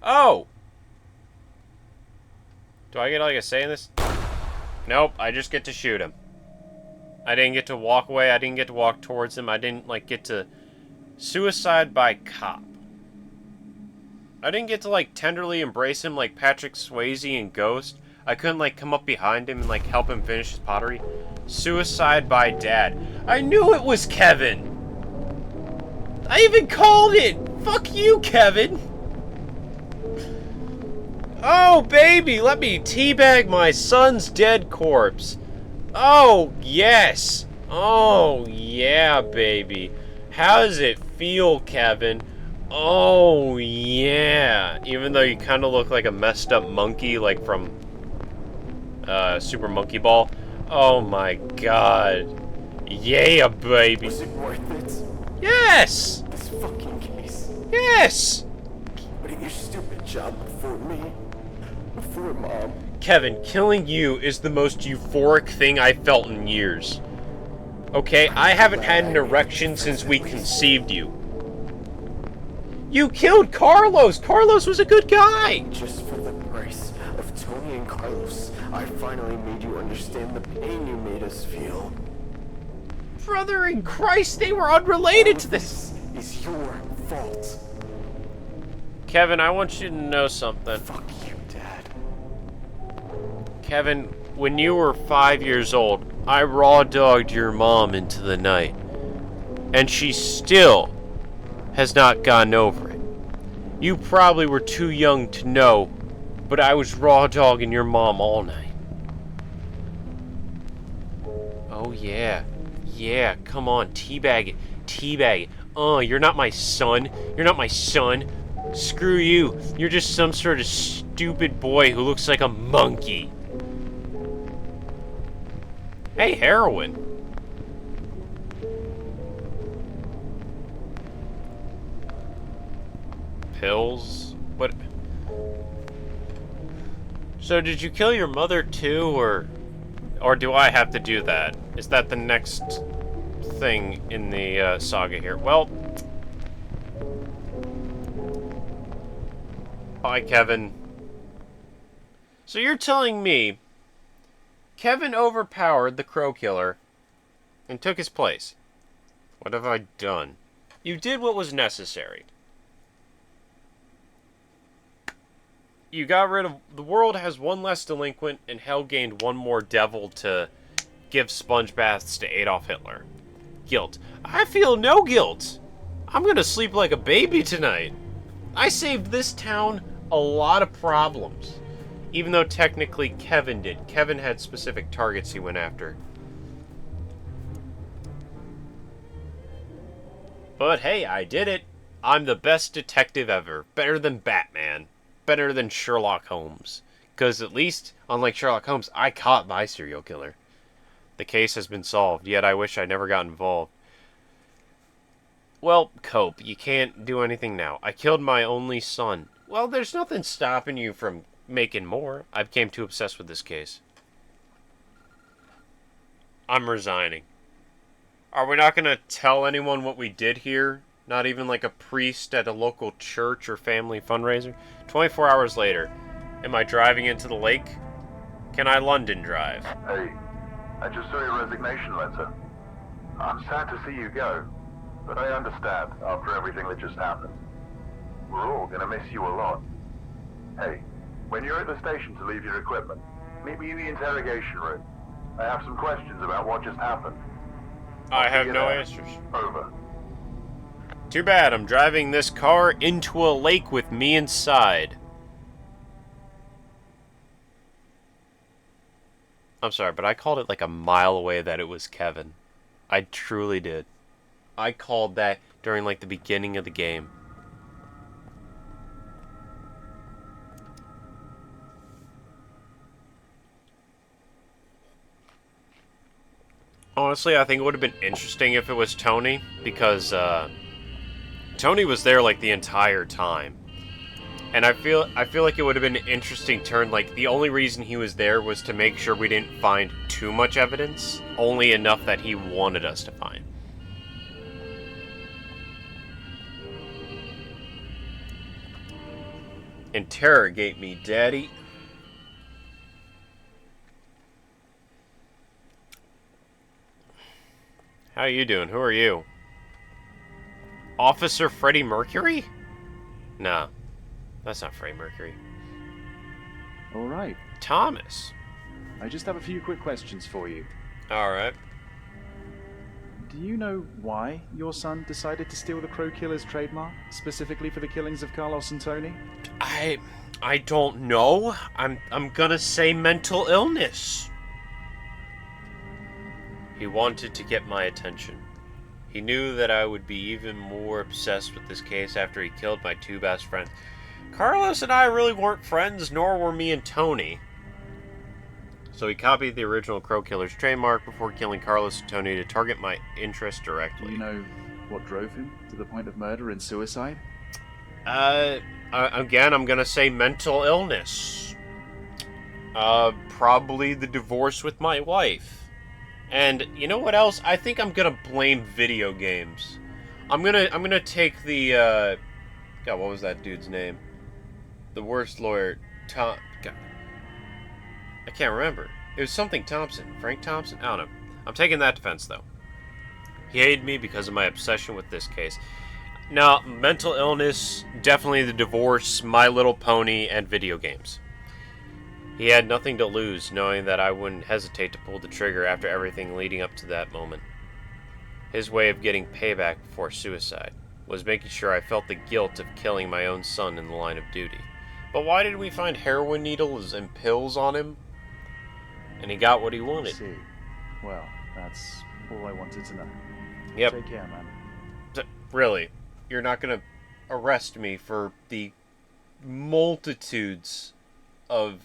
Oh! Do I get like a say in this? Nope, I just get to shoot him. I didn't get to walk away. I didn't get to walk towards him. I didn't like get to suicide by cop. I didn't get to like tenderly embrace him like Patrick Swayze in Ghost. I couldn't like come up behind him and like help him finish his pottery. Suicide by dad. I knew it was Kevin. I even called it. Fuck you, Kevin. Oh, baby, let me teabag my son's dead corpse. Oh, yes. Oh, yeah, baby. How does it feel, Kevin? Oh, yeah. Even though you kind of look like a messed up monkey, like from Super Monkey Ball. Oh, my God. Yeah, baby. Was it worth it? Yes. This fucking case. Yes. Putting your stupid job before me. Before Mom. Kevin, killing you is the most euphoric thing I've felt in years. Okay, I haven't had an erection since we conceived you. You killed Carlos! Carlos was a good guy! Just for the price of Tony and Carlos, I finally made you understand the pain you made us feel. Brother in Christ, they were unrelated to this! It's your fault. Kevin, I want you to know something. Fuck you, Dad. Kevin, when you were 5 years old, I raw-dogged your mom into the night. And she still has not gotten over it. You probably were too young to know, but I was raw-dogging your mom all night. Oh, yeah. Yeah, come on, teabag it. Teabag it. You're not my son. You're not my son. Screw you. You're just some sort of stupid boy who looks like a monkey. Hey, heroin. Pills? What? So did you kill your mother too, or do I have to do that? Is that the next thing in the saga here? Well, bye, Kevin. So you're telling me Kevin overpowered the Crow Killer and took his place. What have I done? You did what was necessary. You got rid of... The world has one less delinquent, and hell gained one more devil to give sponge baths to Adolf Hitler. Guilt. I feel no guilt. I'm gonna sleep like a baby tonight. I saved this town a lot of problems. Even though technically Kevin did. Kevin had specific targets he went after. But hey, I did it. I'm the best detective ever. Better than Batman. Better than Sherlock Holmes. Because at least, unlike Sherlock Holmes, I caught my serial killer. The case has been solved, yet I wish I never got involved. Well, cope. You can't do anything now. I killed my only son. Well, there's nothing stopping you from making more. I became too obsessed with this case. I'm resigning. Are we not going to tell anyone what we did here? Not even like a priest at a local church or family fundraiser? 24 hours later. Am I driving into the lake? Can I London drive? Hey, I just saw your resignation letter. I'm sad to see you go, but I understand after everything that just happened. We're all gonna miss you a lot. Hey, when you're at the station to leave your equipment, meet me in the interrogation room. I have some questions about what just happened. I have no answers. Over. Too bad, I'm driving this car into a lake with me inside. I'm sorry, but I called it like a mile away that it was Kevin. I truly did. I called that during like the beginning of the game. Honestly, I think it would have been interesting if it was Tony, because Tony was there like the entire time. And I feel like it would have been an interesting turn. Like, the only reason he was there was to make sure we didn't find too much evidence, only enough that he wanted us to find. Interrogate me, Daddy. How you doing? Who are you? Officer Freddie Mercury? No, that's not Freddie Mercury. All right. Thomas. I just have a few quick questions for you. All right. Do you know why your son decided to steal the Crow Killer's trademark, specifically for the killings of Carlos and Tony? I don't know. I'm gonna say mental illness. He wanted to get my attention. He knew that I would be even more obsessed with this case after he killed my two best friends. Carlos and I really weren't friends, nor were me and Tony. So he copied the original Crow Killer's trademark before killing Carlos and Tony to target my interest directly. Do you know what drove him to the point of murder and suicide? Again, I'm gonna say mental illness. Probably the divorce with my wife. And you know what else? I think I'm gonna blame video games. I'm gonna take the God, what was that dude's name? The worst lawyer, God, I can't remember. It was something Thompson. Frank Thompson? I don't know. I'm taking that defense though. He hated me because of my obsession with this case. Now, mental illness, definitely the divorce, My Little Pony, and video games. He had nothing to lose, knowing that I wouldn't hesitate to pull the trigger after everything leading up to that moment. His way of getting payback before suicide was making sure I felt the guilt of killing my own son in the line of duty. But why did we find heroin needles and pills on him? And he got what he wanted. I see. Well, that's all I wanted to know. Yep. Take care, man. Really? You're not gonna arrest me for the multitudes of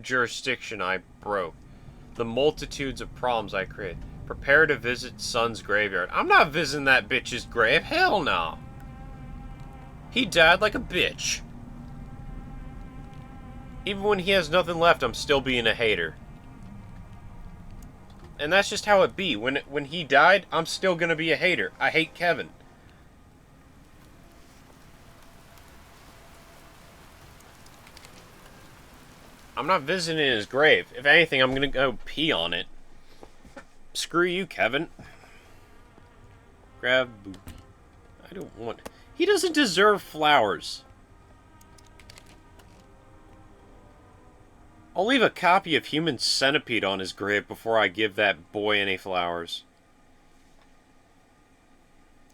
jurisdiction I broke, the multitudes of problems I created. Prepare to visit son's graveyard. I'm not visiting that bitch's grave. Hell no. He died like a bitch. Even when he has nothing left, I'm still being a hater. And that's just how it be. When he died, I'm still gonna be a hater. I hate Kevin. I'm not visiting his grave. If anything, I'm gonna go pee on it. Screw you, Kevin. Grab... I don't want... He doesn't deserve flowers. I'll leave a copy of Human Centipede on his grave before I give that boy any flowers.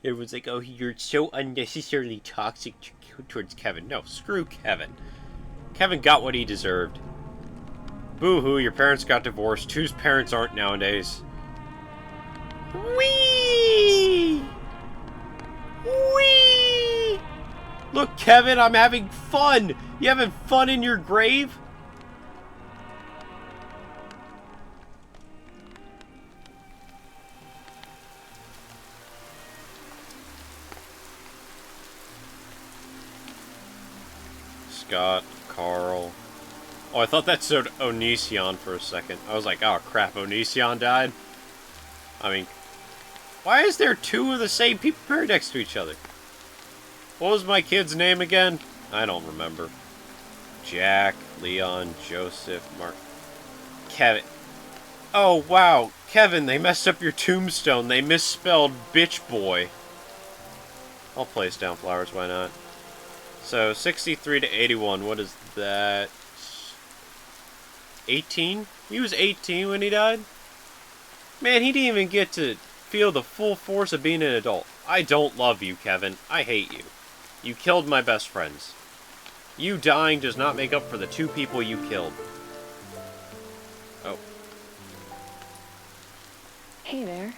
Everyone's like, oh, you're so unnecessarily toxic towards Kevin. No, screw Kevin. Kevin got what he deserved. Boo-hoo, your parents got divorced. Whose parents aren't nowadays? Whee! Look, Kevin, I'm having fun! You having fun in your grave? Scott, Carl. Oh, I thought that said Onision for a second. I was like, oh crap, Onision died? I mean, why is there two of the same people paired next to each other? What was my kid's name again? I don't remember. Jack, Leon, Joseph, Mark... Kevin. Oh, wow. Kevin, they messed up your tombstone. They misspelled bitch boy. I'll place down flowers, why not? So, 63 to 81, what is that? 18? He was 18 when he died? Man, he didn't even get to feel the full force of being an adult. I don't love you, Kevin. I hate you. You killed my best friends. You dying does not make up for the two people you killed. Oh. Hey there.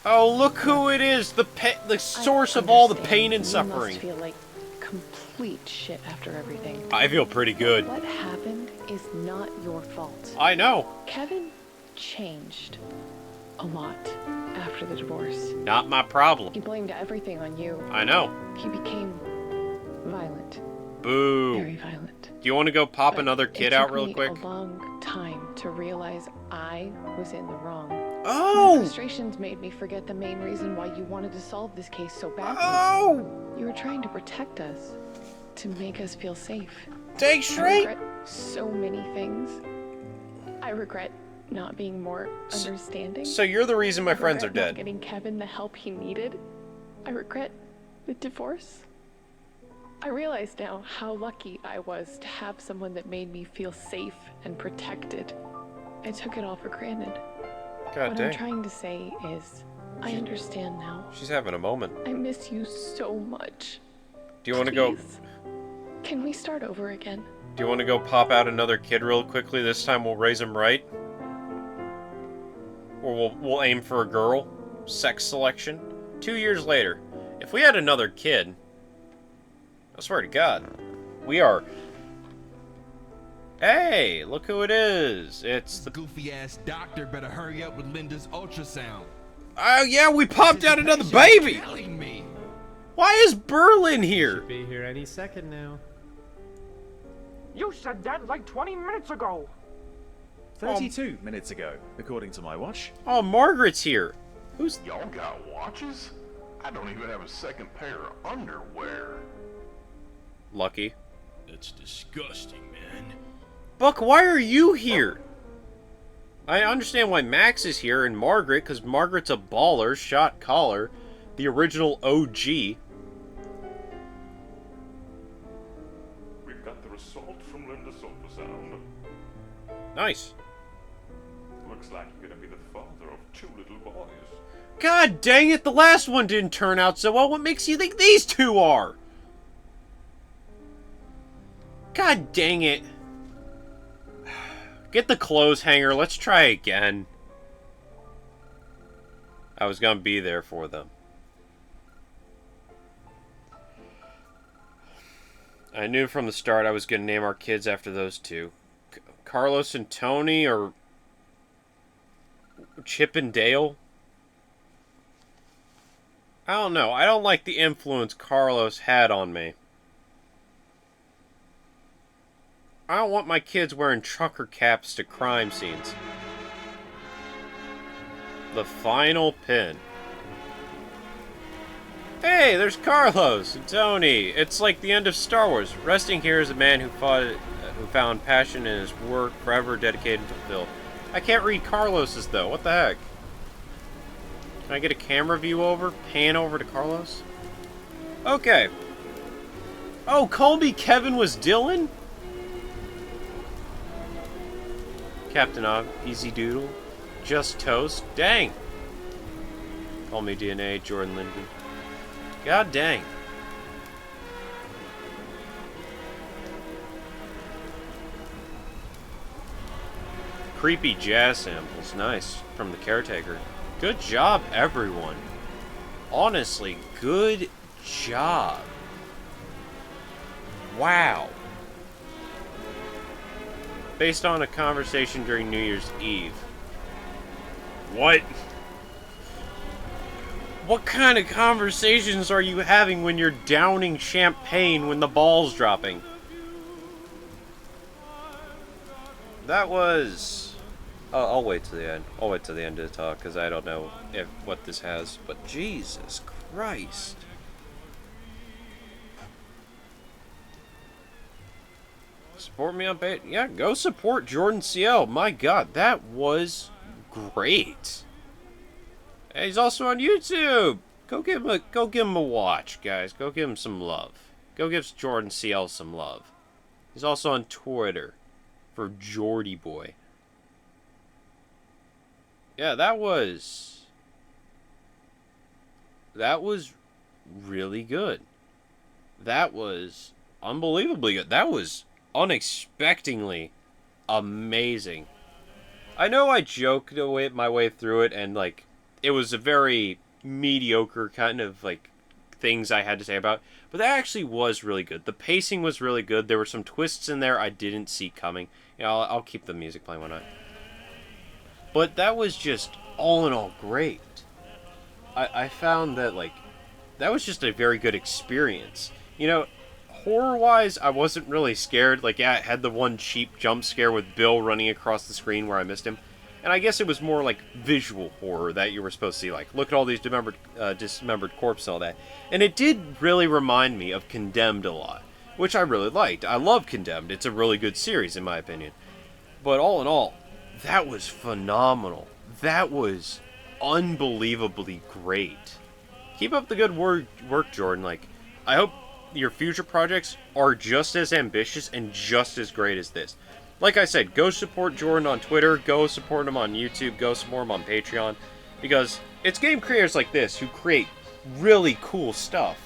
Oh, look who it is! The source of all the pain and suffering. You must feel like complete shit after everything. I feel pretty good. What happened is not your fault. I know. Kevin changed a lot after the divorce. Not my problem. He blamed everything on you. I know. He became violent. Boo. Very violent. Do you want to go pop another kid out real quick? It took me a long time to realize I was in the wrong. Oh! My frustrations made me forget the main reason why you wanted to solve this case so badly. Oh! You were trying to protect us, to make us feel safe. Dang straight! I regret so many things. I regret not being more understanding. So you're the reason my friends are Not dead. getting Kevin the help he needed. I regret the divorce. I realize now how lucky I was to have someone that made me feel safe and protected. I took it all for granted. God what dang. I'm trying to say is, I understand now. She's having a moment. I miss you so much. Do you want to go... Can we start over again? Do you want to go pop out another kid real quickly? This time we'll raise him right. Or we'll aim for a girl. Sex selection. 2 years later. If we had another kid... I swear to God. We are... Hey, look who it is. It's the... Goofy-ass doctor better hurry up with Linda's ultrasound. Oh, yeah, we popped out another baby! Telling me. Why is Berlin here? Should be here any second now. You said that like 20 minutes ago. 32 minutes ago, according to my watch. Oh, Margaret's here. Who's... Y'all got watches? I don't even have a second pair of underwear. Lucky. That's disgusting, man. Buck, why are you here? I understand why Max is here and Margaret, because Margaret's a baller, shot caller, the original OG. We've got the result from Linda's ultrasound. Nice. Looks like you're gonna be the father of 2 little boys. God dang it, the last one didn't turn out so well. What makes you think these two are? God dang it. Get the clothes hanger. Let's try again. I was gonna be there for them. I knew from the start I was gonna name our kids after those two. Carlos and Tony, or Chip and Dale? I don't know. I don't like the influence Carlos had on me. I don't want my kids wearing trucker caps to crime scenes. The final pin. Hey, there's Carlos and Tony. It's like the end of Star Wars. Resting here is a man who found passion in his work, forever dedicated to fulfill. I can't read Carlos's though. What the heck? Can I get a camera view over? Pan over to Carlos? Okay. Oh, Colby Kevin was Dylan? Captain Og, Easy Doodle, Just Toast, dang. Call me DNA, Jordan Linden. God dang. Creepy jazz samples, nice, from the Caretaker. Good job, everyone. Honestly, good job. Wow. Based on a conversation during New Year's Eve. What? What kind of conversations are you having when you're downing champagne when the ball's dropping? That was... I'll wait to the end. I'll wait to the end of the talk, because I don't know what this has. But Jesus Christ. Support me on Patreon. Yeah, go support JordanCL. My God, that was great. Hey, he's also on YouTube. Go give him a watch, guys. Go give him some love. Go give JordanCL some love. He's also on Twitter for Jordy Boy. Yeah, that was really good. That was unbelievably good. That was unexpectedly amazing. I know I joked my way through it, and like it was a very mediocre kind of like things I had to say about it, but that actually was really good. The pacing was really good. There were some twists in there I didn't see coming. You know, I'll keep the music playing one night. But that was just all in all great. I found that like that was just a very good experience. You know, horror-wise, I wasn't really scared. Like, yeah, it had the one cheap jump scare with Bill running across the screen where I missed him. And I guess it was more like visual horror that you were supposed to see. Like, look at all these dismembered corpses and all that. And it did really remind me of Condemned a lot, which I really liked. I love Condemned. It's a really good series, in my opinion. But all in all, that was phenomenal. That was unbelievably great. Keep up the good work, Jordan. Like, I hope your future projects are just as ambitious and just as great as this. Like I said, go support Jordan on Twitter, go support him on YouTube, go support him on Patreon, because it's game creators like this who create really cool stuff,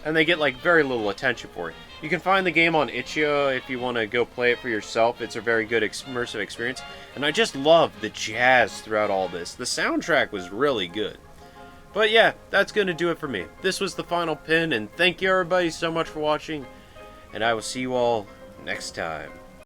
and they get like very little attention for it. You can find the game on Itch.io if you want to go play it for yourself. It's a very good immersive experience, and I just love the jazz throughout all this. The soundtrack was really good. But yeah, that's going to do it for me. This was the final pin, and thank you everybody so much for watching, and I will see you all next time.